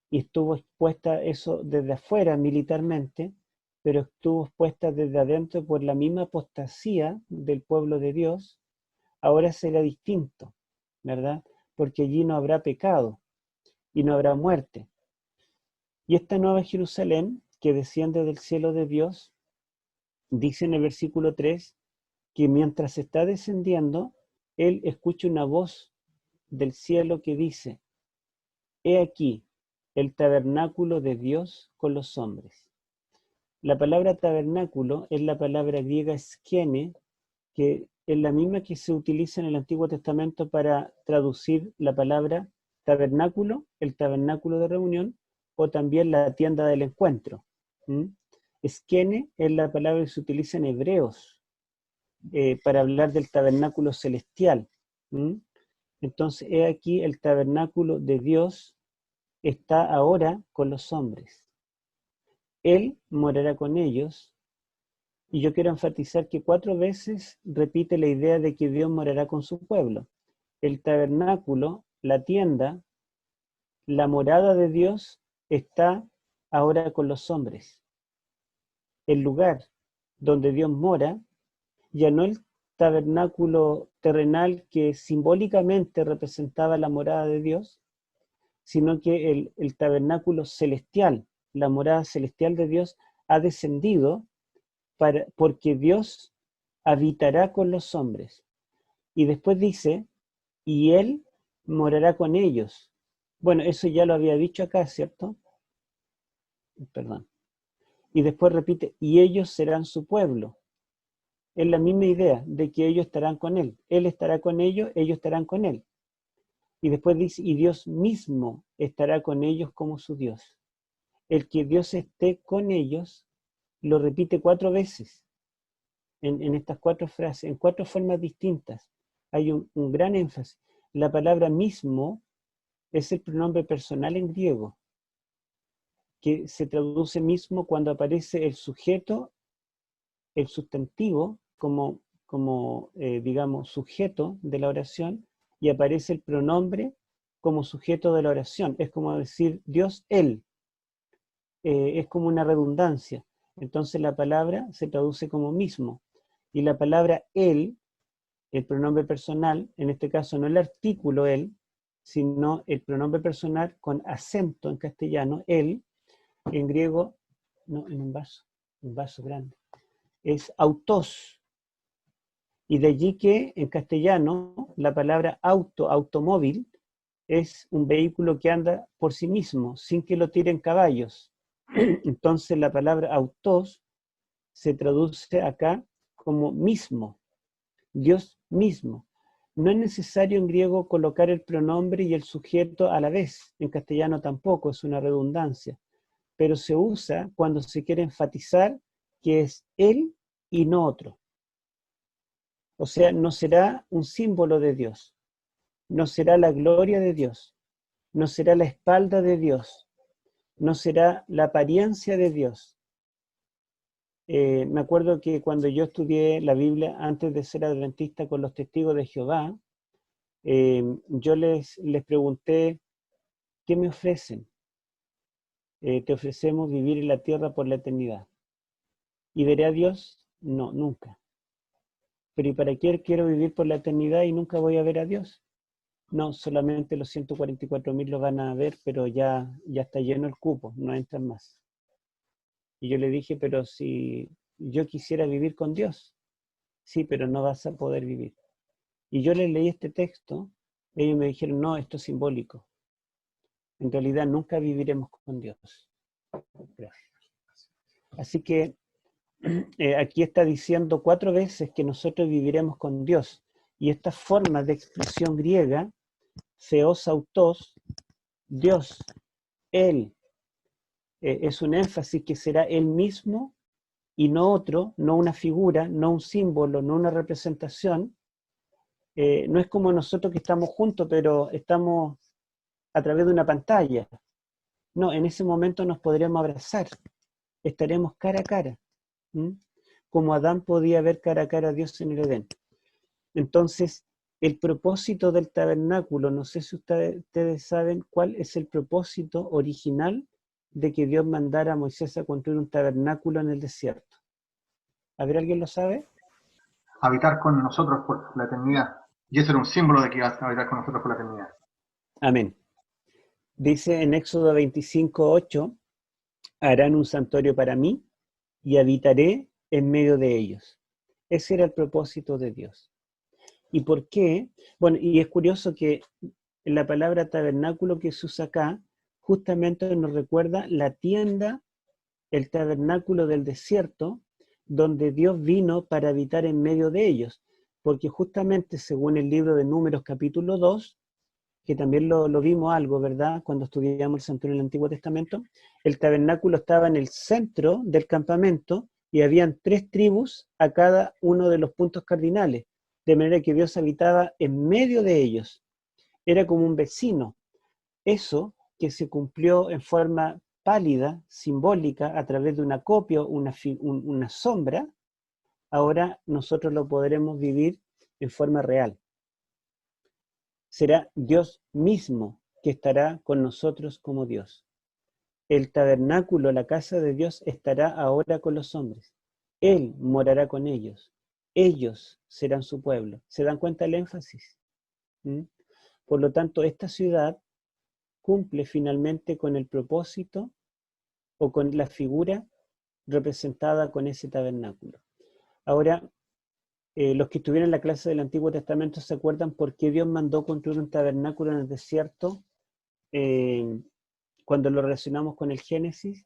y estuvo expuesta eso desde afuera militarmente, pero estuvo expuesta desde adentro por la misma apostasía del pueblo de Dios. Ahora será distinto, ¿verdad? Porque allí no habrá pecado y no habrá muerte. Y esta nueva Jerusalén, que desciende del cielo de Dios, dice en el versículo 3, que mientras está descendiendo, él escucha una voz del cielo que dice: he aquí el tabernáculo de Dios con los hombres. La palabra tabernáculo es la palabra griega skene, que es la misma que se utiliza en el Antiguo Testamento para traducir la palabra tabernáculo, el tabernáculo de reunión, o también la tienda del encuentro. Skene es la palabra que se utiliza en Hebreos para hablar del tabernáculo celestial. Entonces, he aquí el tabernáculo de Dios está ahora con los hombres. Él morará con ellos Y yo quiero enfatizar que 4 veces repite la idea de que Dios morará con su pueblo. El tabernáculo, la tienda, la morada de Dios está ahora con los hombres. El lugar donde Dios mora, ya no el tabernáculo terrenal que simbólicamente representaba la morada de Dios, sino que el tabernáculo celestial, la morada celestial de Dios, ha descendido porque Dios habitará con los hombres. Y después dice, y Él morará con ellos. Bueno, eso ya lo había dicho acá, ¿cierto? Perdón. Y después repite, y ellos serán su pueblo. Es la misma idea de que ellos estarán con Él. Él estará con ellos estarán con Él. Y después dice, y Dios mismo estará con ellos como su Dios. El que Dios esté con ellos, lo repite 4 veces en estas 4 frases, en 4 formas distintas. Hay un gran énfasis. La palabra mismo es el pronombre personal en griego, que se traduce mismo cuando aparece el sujeto, el sustantivo, como digamos, sujeto de la oración, y aparece el pronombre como sujeto de la oración. Es como decir Dios, Él. Es como una redundancia. Entonces la palabra se traduce como mismo. Y la palabra Él, el pronombre personal, en este caso no el artículo Él, sino el pronombre personal con acento en castellano, Él, en griego, no, en un vaso grande, es autos. Y de allí que en castellano la palabra automóvil, es un vehículo que anda por sí mismo, sin que lo tiren caballos. Entonces la palabra autos se traduce acá como mismo, Dios mismo. No es necesario en griego colocar el pronombre y el sujeto a la vez, en castellano tampoco, es una redundancia, pero se usa cuando se quiere enfatizar que es Él y no otro. O sea, no será un símbolo de Dios, no será la gloria de Dios, no será la espalda de Dios, no será la apariencia de Dios. Me acuerdo que cuando yo estudié la Biblia antes de ser adventista con los testigos de Jehová, yo les pregunté, ¿qué me ofrecen? Te ofrecemos vivir en la tierra por la eternidad. ¿Y veré a Dios? No, nunca. ¿Pero y para qué quiero vivir por la eternidad y nunca voy a ver a Dios? No, solamente los 144.000 lo van a ver, pero ya está lleno el cupo, no entran más. Y yo le dije, pero si yo quisiera vivir con Dios, sí, pero no vas a poder vivir. Y yo les leí este texto, ellos me dijeron, no, esto es simbólico. En realidad nunca viviremos con Dios. Gracias. Así que aquí está diciendo 4 veces que nosotros viviremos con Dios. Y esta forma de expresión griega, theos autos, Dios, Él, es un énfasis que será Él mismo y no otro, no una figura, no un símbolo, no una representación. No es como nosotros que estamos juntos, pero estamos a través de una pantalla. No, en ese momento nos podremos abrazar, estaremos cara a cara, como Adán podía ver cara a cara a Dios en el Edén. Entonces, el propósito del tabernáculo, no sé si ustedes saben cuál es el propósito original de que Dios mandara a Moisés a construir un tabernáculo en el desierto. ¿A ver, alguien lo sabe? Habitar con nosotros por la eternidad. Y eso era un símbolo de que iba a habitar con nosotros por la eternidad. Amén. Dice en Éxodo 25:8, harán un santuario para mí y habitaré en medio de ellos. Ese era el propósito de Dios. ¿Y por qué? Bueno, y es curioso que la palabra tabernáculo que se usa acá justamente nos recuerda la tienda, el tabernáculo del desierto, donde Dios vino para habitar en medio de ellos. Porque justamente según el libro de Números capítulo 2, que también lo vimos algo, ¿verdad? Cuando estudiamos el santuario en el Antiguo Testamento, el tabernáculo estaba en el centro del campamento y habían 3 tribus a cada uno de los puntos cardinales, de manera que Dios habitaba en medio de ellos. Era como un vecino. Eso que se cumplió en forma pálida, simbólica, a través de una copia, una sombra, ahora nosotros lo podremos vivir en forma real. Será Dios mismo que estará con nosotros como Dios. El tabernáculo, la casa de Dios, estará ahora con los hombres. Él morará con ellos. Ellos serán su pueblo. ¿Se dan cuenta el énfasis? ¿Mm? Por lo tanto, esta ciudad cumple finalmente con el propósito o con la figura representada con ese tabernáculo. Ahora, los que estuvieron en la clase del Antiguo Testamento se acuerdan por qué Dios mandó construir un tabernáculo en el desierto cuando lo relacionamos con el Génesis.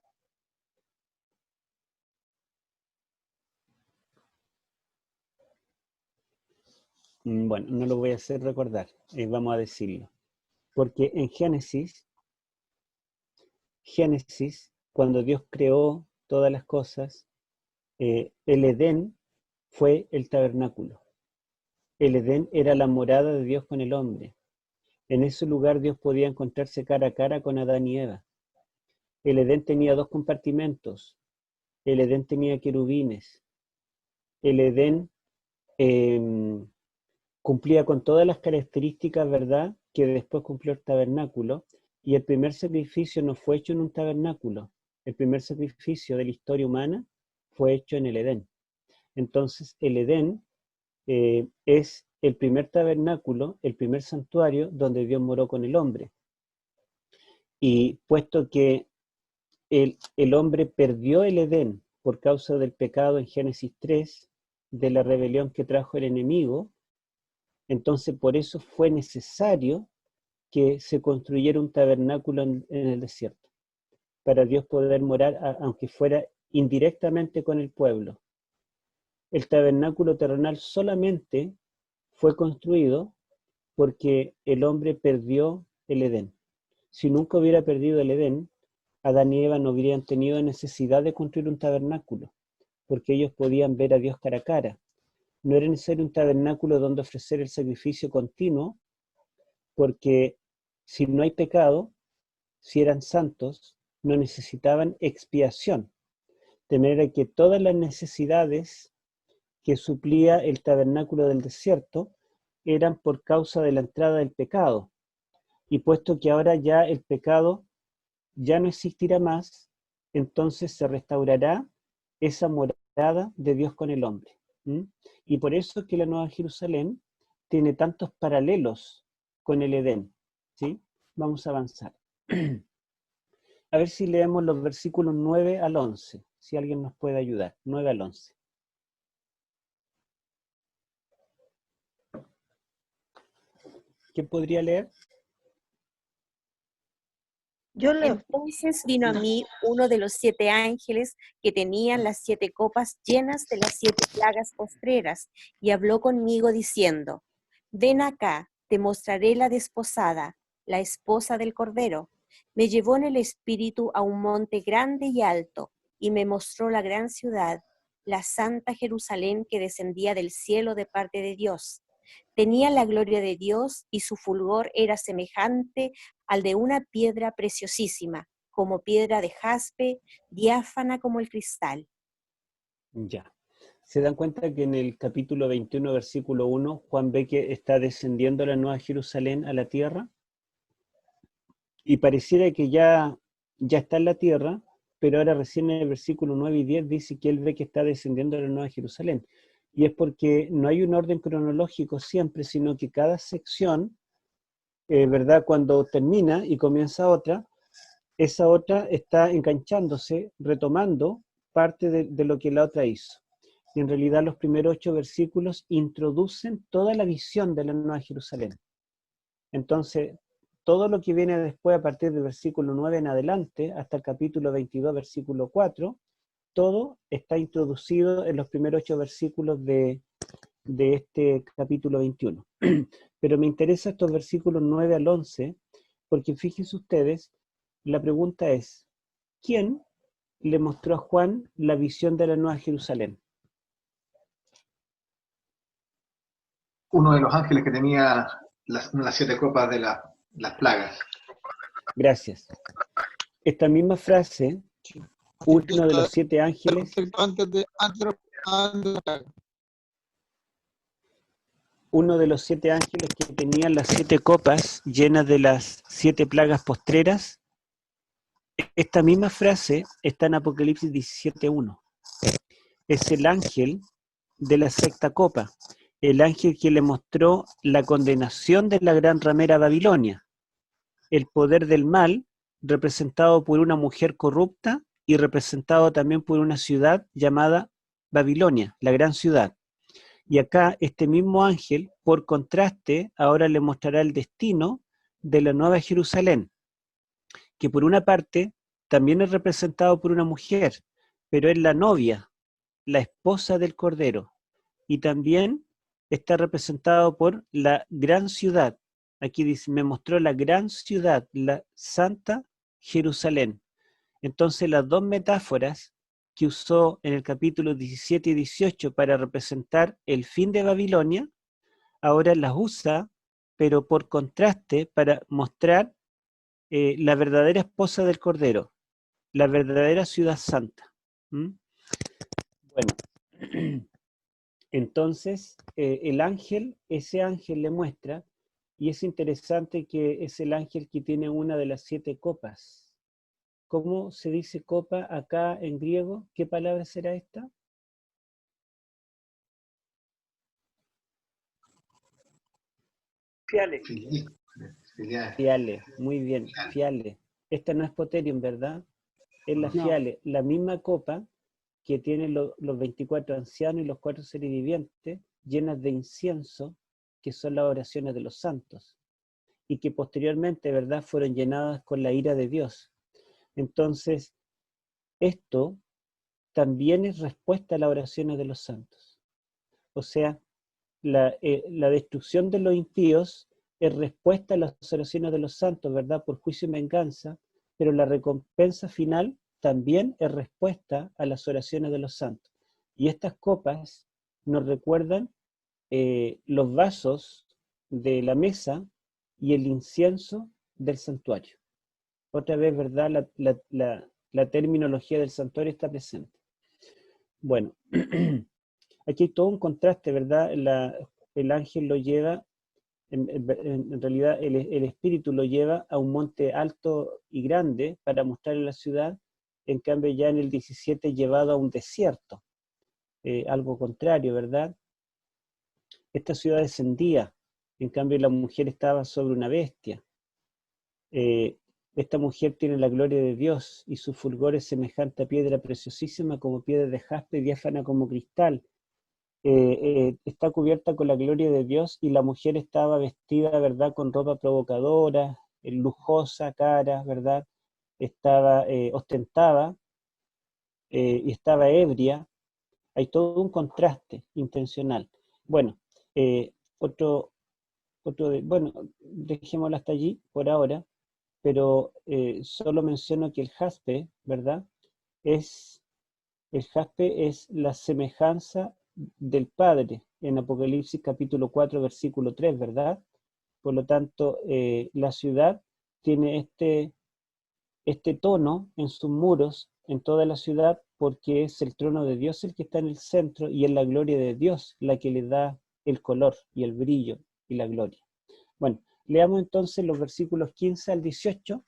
Bueno, no lo voy a hacer recordar, vamos a decirlo. Porque en Génesis, cuando Dios creó todas las cosas, el Edén fue el tabernáculo. El Edén era la morada de Dios con el hombre. En ese lugar Dios podía encontrarse cara a cara con Adán y Eva. El Edén tenía 2 compartimentos. El Edén tenía querubines. El Edén cumplía con todas las características, ¿verdad?, que después cumplió el tabernáculo. Y el primer sacrificio no fue hecho en un tabernáculo. El primer sacrificio de la historia humana fue hecho en el Edén. Entonces, el Edén es el primer tabernáculo, el primer santuario donde Dios moró con el hombre. Y puesto que el hombre perdió el Edén por causa del pecado en Génesis 3, de la rebelión que trajo el enemigo, entonces por eso fue necesario que se construyera un tabernáculo en el desierto, para Dios poder morar, aunque fuera indirectamente, con el pueblo. El tabernáculo terrenal solamente fue construido porque el hombre perdió el Edén. Si nunca hubiera perdido el Edén, Adán y Eva no hubieran tenido necesidad de construir un tabernáculo, porque ellos podían ver a Dios cara a cara. No era necesario un tabernáculo donde ofrecer el sacrificio continuo, porque si no hay pecado, si eran santos, no necesitaban expiación, de manera que todas las necesidades que suplía el tabernáculo del desierto eran por causa de la entrada del pecado. Y puesto que ahora ya el pecado ya no existirá más, entonces se restaurará esa morada de Dios con el hombre. Y por eso es que la Nueva Jerusalén tiene tantos paralelos con el Edén. ¿Sí? Vamos a avanzar. A ver si leemos los versículos 9 al 11, si alguien nos puede ayudar. 9 al 11. ¿Quién podría leer? Yo leo. Entonces vino a mí uno de los 7 ángeles que tenían las 7 copas llenas de las 7 plagas postreras, y habló conmigo diciendo: Ven acá, te mostraré la desposada, la esposa del Cordero. Me llevó en el espíritu a un monte grande y alto, y me mostró la gran ciudad, la santa Jerusalén, que descendía del cielo de parte de Dios. Tenía la gloria de Dios, y su fulgor era semejante al de una piedra preciosísima, como piedra de jaspe, diáfana como el cristal. Ya. ¿Se dan cuenta que en el capítulo 21, versículo 1, Juan ve que está descendiendo la Nueva Jerusalén a la tierra? Y pareciera que ya está en la tierra, pero ahora recién en el versículo 9 y 10 dice que él ve que está descendiendo a la Nueva Jerusalén. Y es porque no hay un orden cronológico siempre, sino que cada sección, ¿verdad?, cuando termina y comienza otra, esa otra está enganchándose, retomando parte de lo que la otra hizo. Y en realidad los primeros 8 versículos introducen toda la visión de la Nueva Jerusalén. Entonces, todo lo que viene después, a partir del versículo 9 en adelante, hasta el capítulo 22, versículo 4, todo está introducido en los primeros 8 versículos de este capítulo 21. Pero me interesan estos versículos 9 al 11, porque fíjense ustedes, la pregunta es, ¿quién le mostró a Juan la visión de la Nueva Jerusalén? Uno de los ángeles que tenía las 7 copas de las plagas. Gracias. Esta misma frase, uno de los 7 ángeles... Antes de la plaga. uno de los 7 ángeles que tenían las 7 copas llenas de las 7 plagas postreras. Esta misma frase está en Apocalipsis 17:1. Es el ángel de la 6ª copa, el ángel que le mostró la condenación de la gran ramera Babilonia, el poder del mal representado por una mujer corrupta y representado también por una ciudad llamada Babilonia, la gran ciudad. Y acá este mismo ángel, por contraste, ahora le mostrará el destino de la Nueva Jerusalén, que por una parte también es representado por una mujer, pero es la novia, la esposa del Cordero, y también está representado por la gran ciudad. Aquí dice, me mostró la gran ciudad, la Santa Jerusalén. Entonces las dos metáforas que usó en el capítulo 17 y 18 para representar el fin de Babilonia, ahora las usa, pero por contraste, para mostrar la verdadera esposa del Cordero, la verdadera ciudad santa. ¿Mm? Bueno, entonces ese ángel le muestra, y es interesante que es el ángel que tiene una de las 7 copas. ¿Cómo se dice copa acá en griego? ¿Qué palabra será esta? Fiale. Fiale, muy bien, fiale. Esta no es poterium, ¿verdad? Es la fiale, la misma copa que tienen los 24 ancianos y los 4 seres vivientes, llenas de incienso, que son las oraciones de los santos, y que posteriormente, ¿verdad?, fueron llenadas con la ira de Dios. Entonces, esto también es respuesta a las oraciones de los santos. O sea, la destrucción de los impíos es respuesta a las oraciones de los santos, ¿verdad?, por juicio y venganza, pero la recompensa final también es respuesta a las oraciones de los santos. Y estas copas nos recuerdan los vasos de la mesa y el incienso del santuario. Otra vez, ¿verdad?, la terminología del santuario está presente. Bueno, aquí hay todo un contraste, ¿verdad? El ángel lo lleva, en realidad el espíritu lo lleva a un monte alto y grande para mostrarle la ciudad, en cambio ya en el 17 llevado a un desierto, algo contrario, ¿verdad? Esta ciudad descendía, en cambio la mujer estaba sobre una bestia. Esta mujer tiene la gloria de Dios y su fulgor es semejante a piedra preciosísima como piedra de jaspe, diáfana como cristal. Está cubierta con la gloria de Dios y la mujer estaba vestida, ¿verdad?, con ropa provocadora, lujosa, cara, ¿verdad? Ostentaba y estaba ebria. Hay todo un contraste intencional. Bueno, bueno, dejémoslo hasta allí por ahora, pero solo menciono que el jaspe, ¿verdad?, el jaspe es la semejanza del Padre en Apocalipsis capítulo 4, versículo 3, ¿verdad? Por lo tanto, la ciudad tiene este tono en sus muros, en toda la ciudad, porque es el trono de Dios el que está en el centro y es la gloria de Dios la que le da el color y el brillo y la gloria. Bueno, leamos entonces los versículos 15 al 18.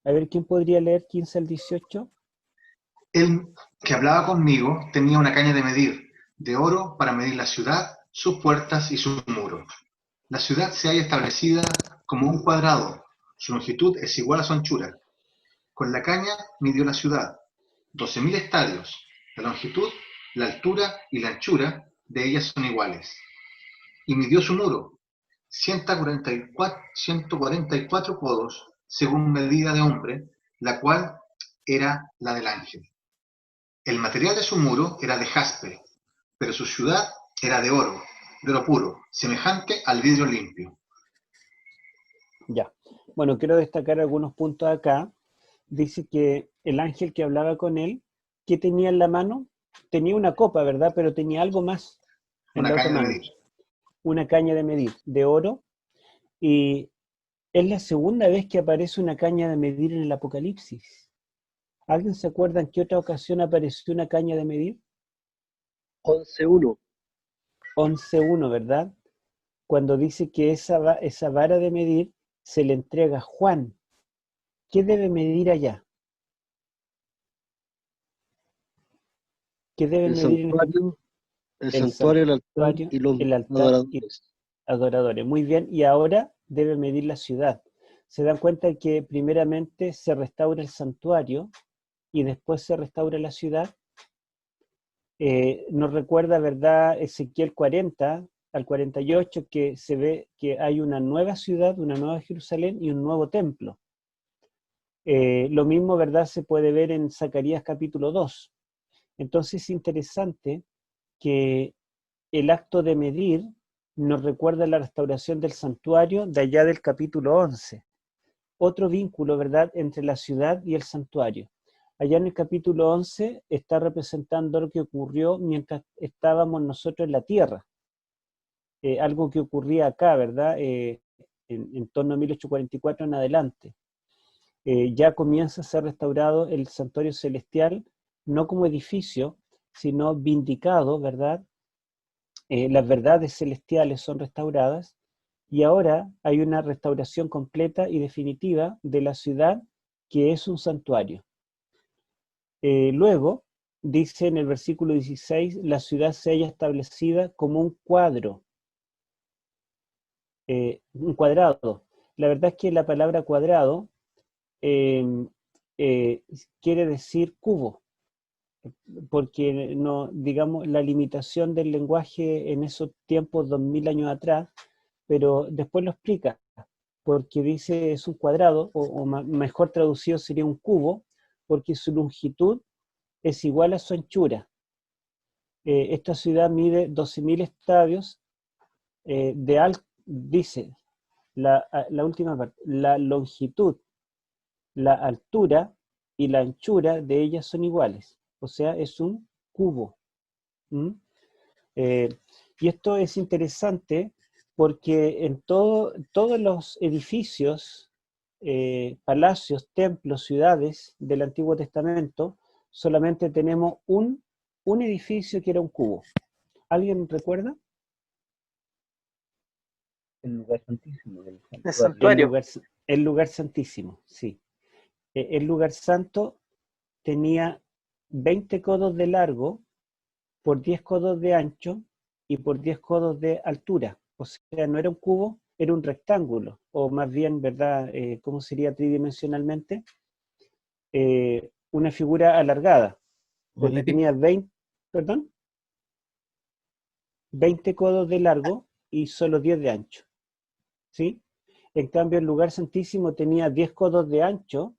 A ver, ¿quién podría leer 15 al 18? El que hablaba conmigo tenía una caña de medir, de oro, para medir la ciudad, sus puertas y sus muros. La ciudad se halla establecida como un cuadrado, su longitud es igual a su anchura. Con la caña midió la ciudad, 12.000 estadios. La longitud, la altura y la anchura de ellas son iguales. Y midió su muro, 144 codos, según medida de hombre, la cual era la del ángel. El material de su muro era de jaspe, pero su ciudad era de oro puro, semejante al vidrio limpio. Ya. Bueno, quiero destacar algunos puntos acá. Dice que el ángel que hablaba con él, ¿qué tenía en la mano? Tenía una copa, ¿verdad? Pero tenía algo más en Una la otra caña de mano. medir. Una caña de medir, de oro. Y es la segunda vez que aparece una caña de medir en el Apocalipsis. ¿Alguien se acuerda en qué otra ocasión apareció una caña de medir? 11:1. 11.1, ¿verdad? Cuando dice que esa vara de medir se le entrega a Juan. ¿Qué debe medir allá? ¿Qué debe El medir en santuario, el el santuario, el altar santuario, y los el altar y adoradores. adoradores? Muy bien, y ahora debe medir la ciudad. Se dan cuenta que primeramente se restaura el santuario y después se restaura la ciudad. Nos recuerda, ¿verdad?, Ezequiel 40 al 48, que se ve que hay una nueva ciudad, una nueva Jerusalén y un nuevo templo. Lo mismo, ¿verdad?, se puede ver en Zacarías capítulo 2. Entonces es interesante que el acto de medir nos recuerda la restauración del santuario de allá del capítulo 11. Otro vínculo, ¿verdad?, entre la ciudad y el santuario. Allá en el capítulo 11 está representando lo que ocurrió mientras estábamos nosotros en la tierra. Algo que ocurría acá, ¿verdad?, en torno a 1844 en adelante. Ya comienza a ser restaurado el santuario celestial, no como edificio, sino vindicado, ¿verdad? Las verdades celestiales son restauradas y ahora hay una restauración completa y definitiva de la ciudad, que es un santuario. Luego, dice en el versículo 16, la ciudad se halla establecida como un cuadro, un cuadrado. La verdad es que la palabra cuadrado quiere decir cubo, porque no, digamos, la limitación del lenguaje en esos tiempos, 2000 años atrás, pero después lo explica, porque dice es un cuadrado, o mejor traducido sería un cubo, porque su longitud es igual a su anchura. Esta ciudad mide 12.000 estadios dice la última parte, la longitud, la altura y la anchura de ellas son iguales, o sea, es un cubo. ¿Mm? Y esto es interesante porque en todos los edificios, palacios, templos, ciudades del Antiguo Testamento, solamente tenemos un edificio que era un cubo. ¿Alguien recuerda? El lugar santísimo del El santuario. santuario. El lugar santísimo, sí. El lugar santo tenía 20 codos de largo por 10 codos de ancho y por 10 codos de altura. O sea, no era un cubo, era un rectángulo, o más bien, ¿verdad? ¿Cómo sería tridimensionalmente? Una figura alargada, porque tenía 20, perdón, 20 codos de largo y solo 10 de ancho, ¿sí? En cambio, el lugar santísimo tenía 10 codos de ancho,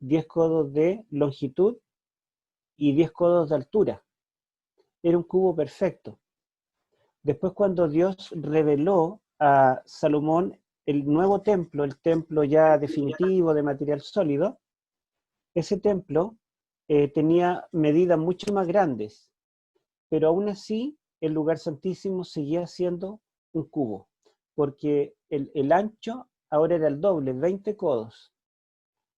10 codos de longitud y 10 codos de altura. Era un cubo perfecto. Después, cuando Dios reveló a Salomón el nuevo templo, el templo ya definitivo de material sólido, ese templo tenía medidas mucho más grandes, pero aún así el lugar santísimo seguía siendo un cubo, porque el ancho ahora era el doble, 20 codos,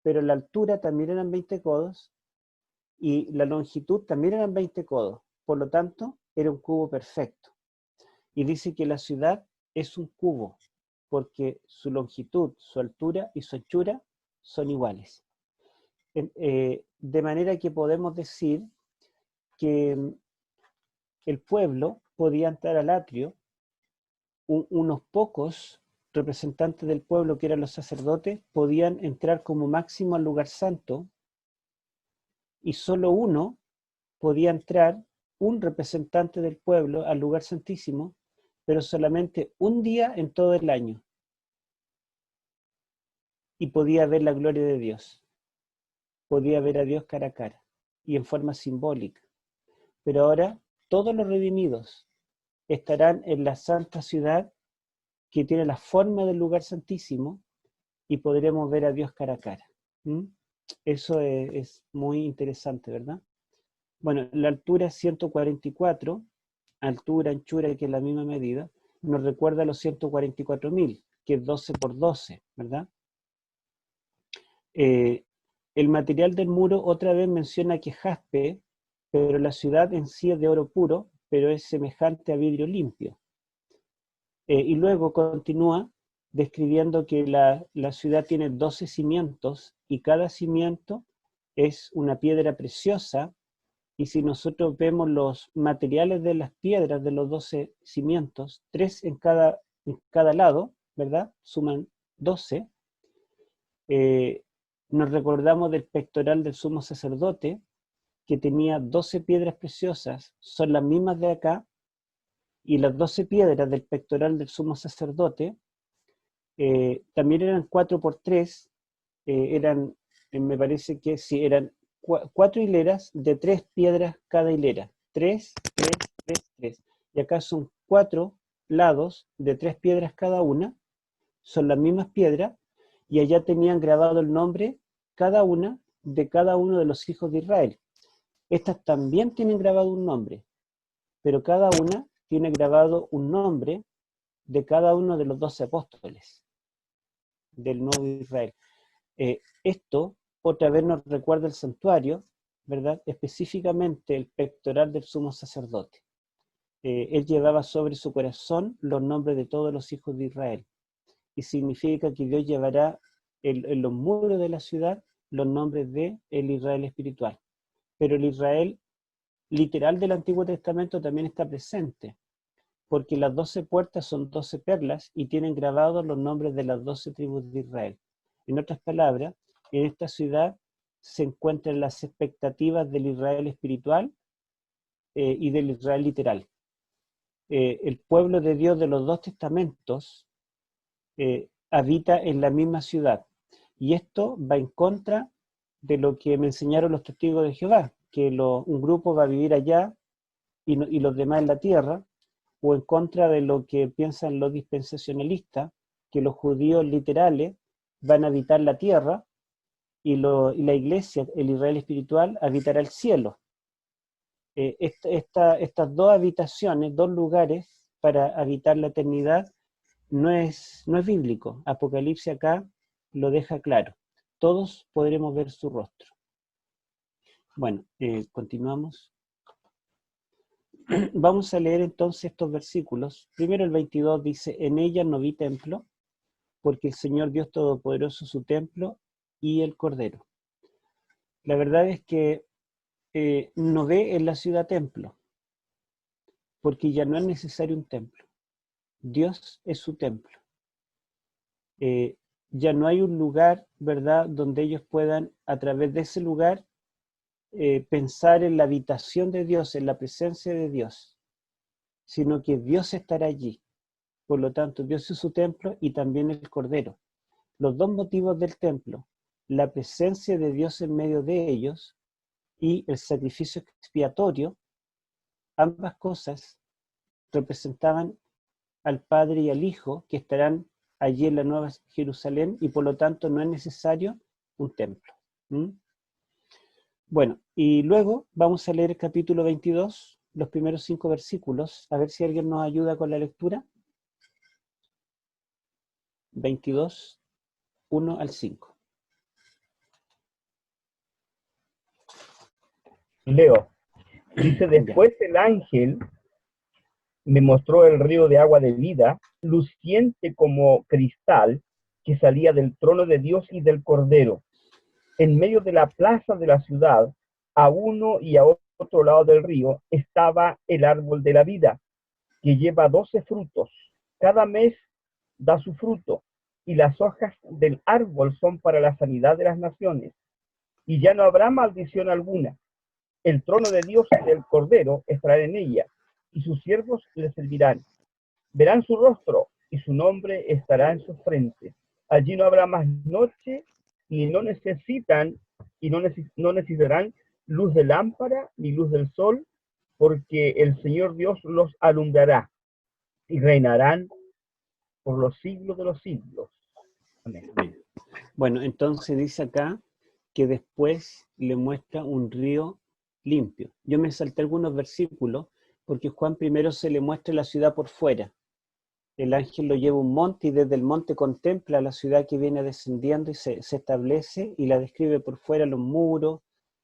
pero la altura también eran 20 codos y la longitud también eran 20 codos. Por lo tanto, era un cubo perfecto. Y dice que la ciudad es un cubo, porque su longitud, su altura y su anchura son iguales. De manera que podemos decir que el pueblo podía entrar al atrio, unos pocos representantes del pueblo, que eran los sacerdotes, podían entrar como máximo al lugar santo, y solo uno podía entrar, un representante del pueblo, al lugar santísimo, pero solamente un día en todo el año, y podía ver la gloria de Dios, podía ver a Dios cara a cara y en forma simbólica. Pero ahora todos los redimidos estarán en la santa ciudad, que tiene la forma del lugar santísimo, y podremos ver a Dios cara a cara. Eso es muy interesante, ¿verdad? Bueno, la altura es 144, altura, anchura, que es la misma medida, nos recuerda a los 144.000, que es 12 por 12, ¿verdad? el material del muro otra vez menciona que es jaspe, pero la ciudad en sí es de oro puro, pero es semejante a vidrio limpio. Y luego continúa describiendo que la ciudad tiene 12 cimientos y cada cimiento es una piedra preciosa, y si nosotros vemos los materiales de las piedras de los 12 cimientos, 3 en cada lado, ¿verdad? Suman 12. Nos recordamos del pectoral del sumo sacerdote, que tenía 12 piedras preciosas, son las mismas de acá, y las 12 piedras del pectoral del sumo sacerdote también eran 4 por 3, me parece que sí, eran 4 hileras de 3 piedras cada hilera, 3, 3, 3, 3, y acá son 4 lados de 3 piedras cada una, son las mismas piedras, y allá tenían grabado el nombre cada una de cada uno de los hijos de Israel. Estas también tienen grabado un nombre, pero cada una tiene grabado un nombre de cada uno de los 12 apóstoles del nuevo Israel. Esto otra vez nos recuerda el santuario, ¿verdad? Específicamente el pectoral del sumo sacerdote. Él llevaba sobre su corazón los nombres de todos los hijos de Israel, y significa que Dios llevará en los muros de la ciudad los nombres de el Israel espiritual. Pero el Israel literal del Antiguo Testamento también está presente, porque las 12 puertas son 12 perlas y tienen grabados los nombres de las 12 tribus de Israel. En otras palabras, en esta ciudad se encuentran las expectativas del Israel espiritual y del Israel literal. El pueblo de Dios de los dos testamentos habita en la misma ciudad, y esto va en contra de lo que me enseñaron los testigos de Jehová, que un grupo va a vivir allá y los demás en la tierra, o en contra de lo que piensan los dispensacionalistas, que los judíos literales van a habitar la tierra y la iglesia, el Israel espiritual, habitará el cielo. Estas dos habitaciones, dos lugares para habitar la eternidad, no es bíblico. Apocalipsis acá lo deja claro. Todos podremos ver su rostro. Bueno, continuamos. Vamos a leer entonces estos versículos. Primero el 22 dice: en ella no vi templo, porque el Señor Dios Todopoderoso es su templo y el Cordero. La verdad es que no ve en la ciudad templo, porque ya no es necesario un templo. Dios es su templo. Ya no hay un lugar, ¿verdad?, donde ellos puedan, a través de ese lugar, pensar en la habitación de Dios, en la presencia de Dios, sino que Dios estará allí. Por lo tanto, Dios es su templo y también el Cordero. Los dos motivos del templo: la presencia de Dios en medio de ellos y el sacrificio expiatorio, ambas cosas representaban al Padre y al Hijo, que estarán allí en la Nueva Jerusalén, y por lo tanto no es necesario un templo. Bueno, y luego vamos a leer el capítulo 22, los primeros 5 versículos, a ver si alguien nos ayuda con la lectura. 22, 1 al 5. Leo. Dice: después el ángel me mostró el río de agua de vida, luciente como cristal, que salía del trono de Dios y del Cordero. En medio de la plaza de la ciudad, a uno y a otro lado del río, estaba el árbol de la vida, que lleva 12 frutos. Cada mes da su fruto, y las hojas del árbol son para la sanidad de las naciones. Y ya no habrá maldición alguna. El trono de Dios y del Cordero estará en ella, y sus siervos le servirán. Verán su rostro, y su nombre estará en su frente. Allí no habrá más noche, y no necesitarán luz de lámpara ni luz del sol, porque el Señor Dios los alumbrará, y reinarán por los siglos de los siglos. Amén. Bueno, entonces dice acá que después le muestra un río limpio. Yo me salté algunos versículos porque Juan primero se le muestra la ciudad por fuera, el ángel lo lleva a un monte y desde el monte contempla la ciudad que viene descendiendo y se establece y la describe por fuera, los muros,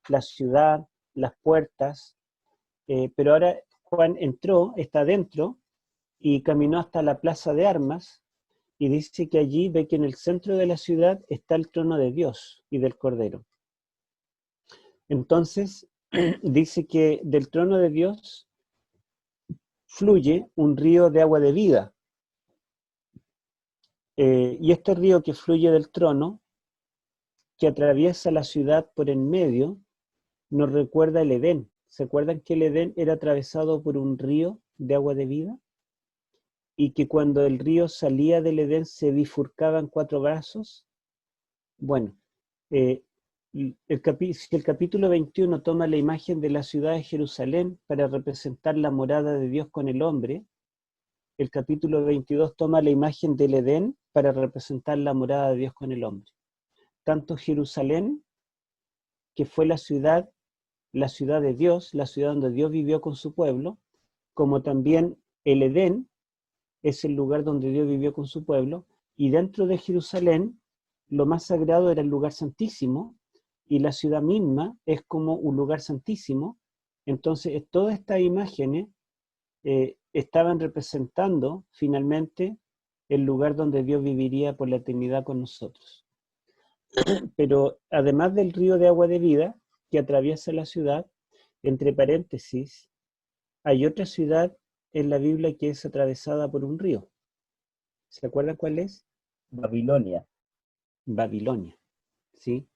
la ciudad, las puertas. Pero ahora Juan entró, está adentro y caminó hasta la plaza de armas y dice que allí ve que en el centro de la ciudad está el trono de Dios y del Cordero. Entonces dice que del trono de Dios fluye un río de agua de vida. Y este río que fluye del trono, que atraviesa la ciudad por en medio, nos recuerda el Edén. ¿Se acuerdan que el Edén era atravesado por un río de agua de vida? Y que cuando el río salía del Edén se bifurcaban 4 brazos. Bueno, si el capítulo 21 toma la imagen de la ciudad de Jerusalén para representar la morada de Dios con el hombre, el capítulo 22 toma la imagen del Edén para representar la morada de Dios con el hombre. Tanto Jerusalén, que fue la ciudad de Dios, la ciudad donde Dios vivió con su pueblo, como también el Edén es el lugar donde Dios vivió con su pueblo, y dentro de Jerusalén lo más sagrado era el lugar santísimo, y la ciudad misma es como un lugar santísimo. Entonces todas estas imágenes estaban representando finalmente el lugar donde Dios viviría por la eternidad con nosotros. Pero además del río de agua de vida que atraviesa la ciudad, entre paréntesis, hay otra ciudad en la Biblia que es atravesada por un río. ¿Se acuerdan cuál es? Babilonia. Babilonia, ¿sí?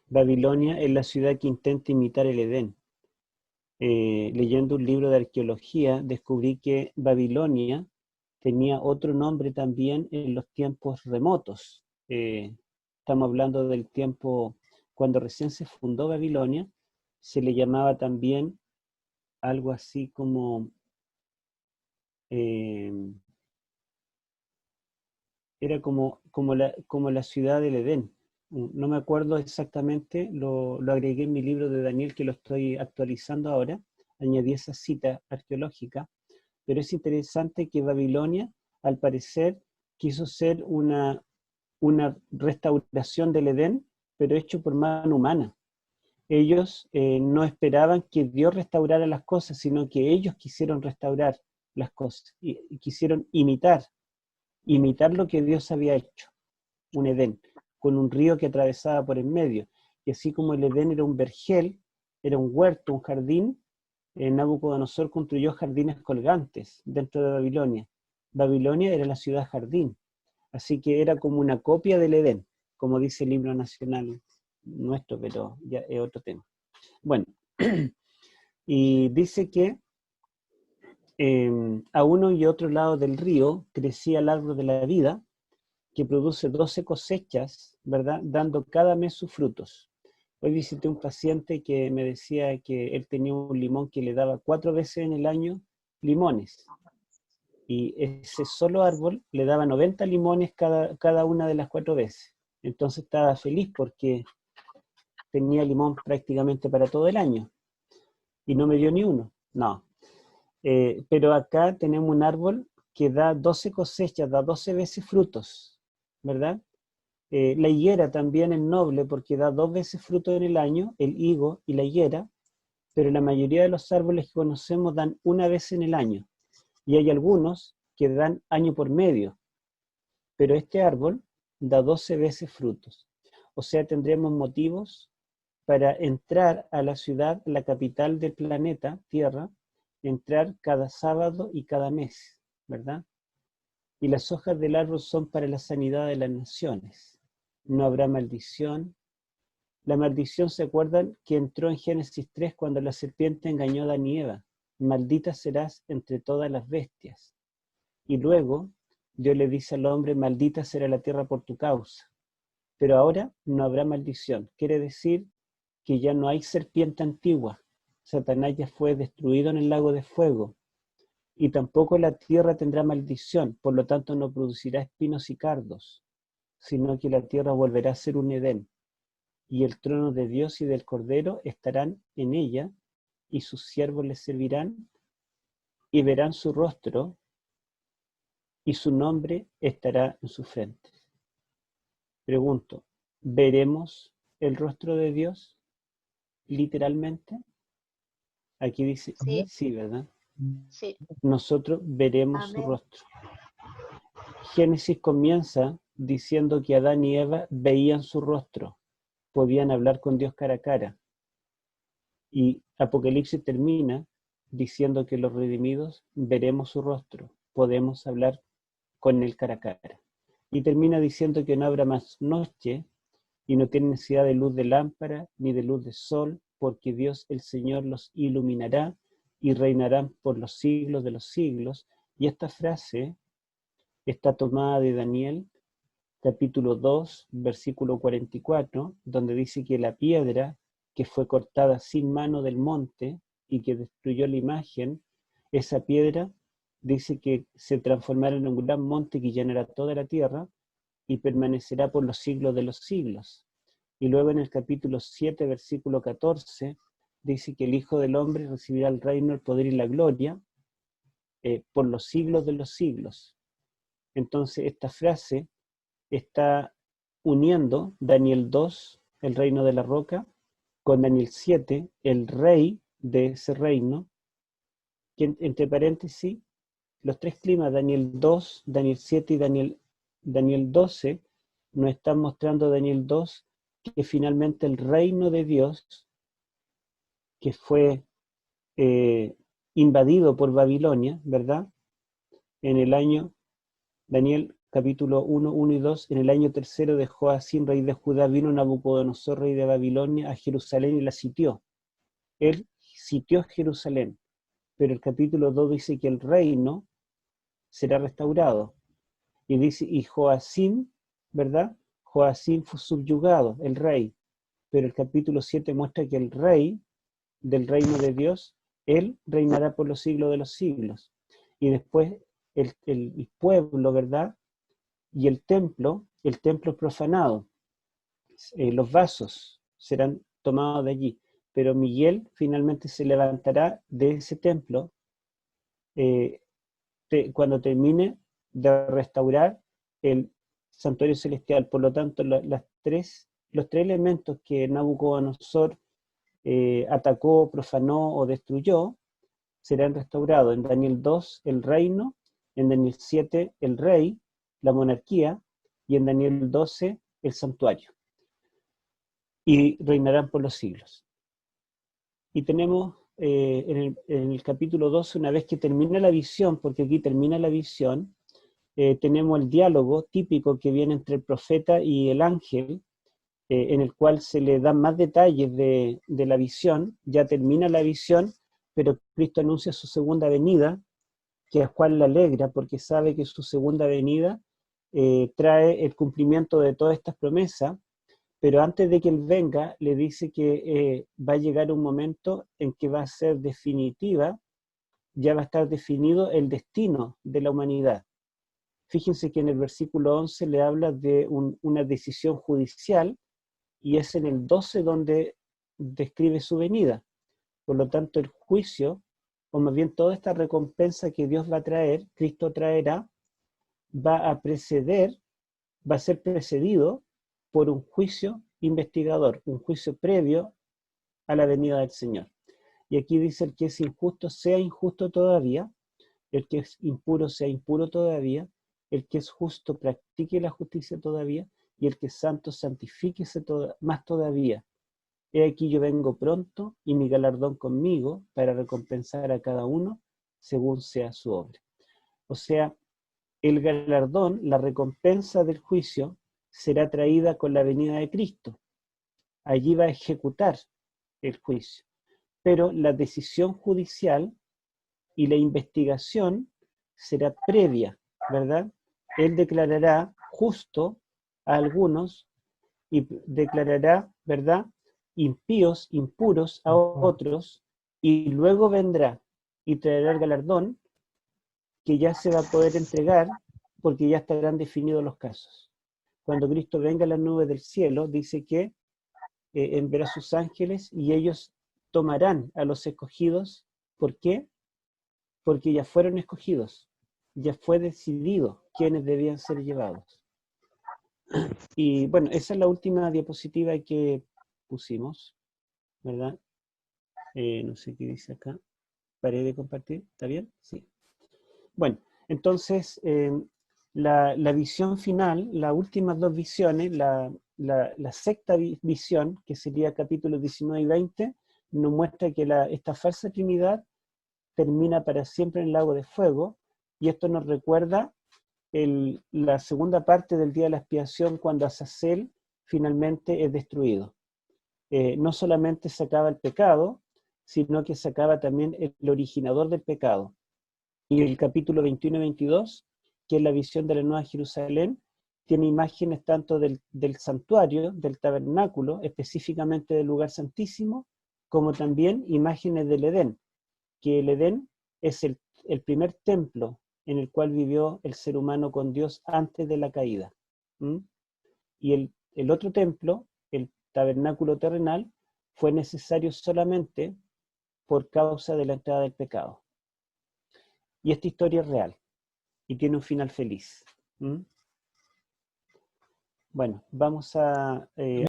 Babilonia es la ciudad que intenta imitar el Edén. Leyendo un libro de arqueología, descubrí que Babilonia tenía otro nombre también en los tiempos remotos. Estamos hablando del tiempo cuando recién se fundó Babilonia, se le llamaba también algo así como era como la ciudad del Edén. No me acuerdo exactamente, lo agregué en mi libro de Daniel que lo estoy actualizando ahora, añadí esa cita arqueológica, pero es interesante que Babilonia, al parecer, quiso ser una restauración del Edén, pero hecho por mano humana. Ellos no esperaban que Dios restaurara las cosas, sino que ellos quisieron restaurar las cosas y quisieron imitar lo que Dios había hecho, un Edén, con un río que atravesaba por en medio. Y así como el Edén era un vergel, era un huerto, un jardín, Nabucodonosor construyó jardines colgantes dentro de Babilonia. Babilonia era la ciudad jardín, así que era como una copia del Edén, como dice el himno nacional nuestro, pero ya es otro tema. Bueno, y dice que a uno y otro lado del río crecía el árbol de la vida, que produce 12 cosechas, ¿verdad? Dando cada mes sus frutos. Hoy visité un paciente que me decía que él tenía un limón que le daba 4 veces en el año limones. Y ese solo árbol le daba 90 limones cada una de las 4 veces. Entonces estaba feliz porque tenía limón prácticamente para todo el año. Y no me dio ni uno. No. Pero acá tenemos un árbol que da 12 cosechas, da 12 veces frutos, ¿verdad? La higuera también es noble porque da 2 veces fruto en el año, el higo y la higuera, pero la mayoría de los árboles que conocemos dan 1 vez en el año. Y hay algunos que dan año por medio, pero este árbol da 12 veces frutos. O sea, tendremos motivos para entrar a la ciudad, la capital del planeta, Tierra, entrar cada sábado y cada mes, ¿verdad? Y las hojas del árbol son para la sanidad de las naciones. No habrá maldición. La maldición, ¿se acuerdan? Que entró en Génesis 3 cuando la serpiente engañó a Adán y Eva. Maldita serás entre todas las bestias. Y luego Dios le dice al hombre, maldita será la tierra por tu causa. Pero ahora no habrá maldición. Quiere decir que ya no hay serpiente antigua. Satanás ya fue destruido en el lago de fuego. Y tampoco la tierra tendrá maldición, por lo tanto no producirá espinos y cardos, sino que la tierra volverá a ser un Edén. Y el trono de Dios y del Cordero estarán en ella, y sus siervos les servirán, y verán su rostro, y su nombre estará en su frente. Pregunto, ¿veremos el rostro de Dios literalmente? Aquí dice, Sí, sí, ¿verdad? sí. Nosotros veremos su Amén. rostro. Génesis comienza diciendo que Adán y Eva veían su rostro, podían hablar con Dios cara a cara. Y Apocalipsis termina diciendo que los redimidos veremos su rostro, podemos hablar con él cara a cara. Y termina diciendo que no habrá más noche y no tienen necesidad de luz de lámpara ni de luz de sol, porque Dios el Señor los iluminará y reinarán por los siglos de los siglos. Y esta frase está tomada de Daniel, capítulo 2, versículo 44, donde dice que la piedra que fue cortada sin mano del monte y que destruyó la imagen, esa piedra dice que se transformará en un gran monte que llenará toda la tierra y permanecerá por los siglos de los siglos. Y luego en el capítulo 7, versículo 14, dice que el Hijo del Hombre recibirá el reino, el poder y la gloria por los siglos de los siglos. Entonces esta frase está uniendo Daniel 2, el reino de la roca, con Daniel 7, el rey de ese reino, que entre paréntesis, los tres climas, Daniel 2, Daniel 7 y Daniel 12, nos están mostrando Daniel 2 que finalmente el reino de Dios, que fue invadido por Babilonia, ¿verdad? En el año, Daniel capítulo 1, 1 y 2, en el año tercero de Joacim, rey de Judá, vino Nabucodonosor, rey de Babilonia, a Jerusalén y la sitió. Él sitió Jerusalén, pero el capítulo 2 dice que el reino será restaurado. Y dice, y Joacim, ¿verdad? Joacim fue subyugado, el rey. Pero el capítulo 7 muestra que el rey del reino de Dios, él reinará por los siglos de los siglos. Y después el pueblo, ¿verdad? Y el templo es profanado. Los vasos serán tomados de allí. Pero Miguel finalmente se levantará de ese templo cuando termine de restaurar el santuario celestial. Por lo tanto, los tres elementos que Nabucodonosor atacó, profanó o destruyó serán restaurados. En Daniel 2, el reino; en Daniel 7, el rey, la monarquía; y en Daniel 12, el santuario. Y reinarán por los siglos. Y tenemos en el capítulo 12, una vez que termina la visión, porque aquí termina la visión, tenemos el diálogo típico que viene entre el profeta y el ángel, en el cual se le dan más detalles de la visión. Ya termina la visión, pero Cristo anuncia su segunda venida, que a Juan le alegra porque sabe que su segunda venida trae el cumplimiento de todas estas promesas. Pero antes de que él venga, le dice que va a llegar un momento en que va a ser definitiva, ya va a estar definido el destino de la humanidad. Fíjense que en el versículo 11 le habla de una decisión judicial, y es en el 12 donde describe su venida. Por lo tanto, el juicio, o más bien toda esta recompensa que Dios va a traer, Cristo traerá, va a ser precedido por un juicio investigador, un juicio previo a la venida del Señor. Y aquí dice: el que es injusto sea injusto todavía, el que es impuro sea impuro todavía, el que es justo practique la justicia todavía, y el que es santo santifíquese más todavía. He aquí yo vengo pronto, y mi galardón conmigo, para recompensar a cada uno según sea su obra. O sea, el galardón, la recompensa del juicio, será traída con la venida de Cristo. Allí va a ejecutar el juicio. Pero la decisión judicial y la investigación será previa, ¿verdad? Él declarará justo a algunos y declarará, ¿verdad?, impíos, impuros a otros, y luego vendrá y traerá el galardón, que ya se va a poder entregar porque ya estarán definidos los casos. Cuando Cristo venga a las nubes del cielo, dice que enviará a sus ángeles y ellos tomarán a los escogidos. ¿Por qué? Porque ya fueron escogidos. ya fue decidido quiénes debían ser llevados. Y bueno, esa es la última diapositiva que pusimos, ¿verdad? No sé qué dice acá. ¿Paré de compartir? ¿Está bien? Sí. Bueno, entonces, la visión final, las últimas dos visiones, la sexta visión, que sería capítulos 19 y 20, nos muestra que esta falsa trinidad termina para siempre en el lago de fuego, y esto nos recuerda la segunda parte del día de la expiación, cuando Azazel finalmente es destruido. No solamente se acaba el pecado, sino que se acaba también el originador del pecado. Y el capítulo 21 y 22, que es la visión de la Nueva Jerusalén, tiene imágenes tanto del santuario, del tabernáculo, específicamente del lugar santísimo, como también imágenes del Edén, que el Edén es el primer templo en el cual vivió el ser humano con Dios antes de la caída. Y el otro templo, el tabernáculo terrenal, fue necesario solamente por causa de la entrada del pecado. Y esta historia es real y tiene un final feliz. Bueno, vamos a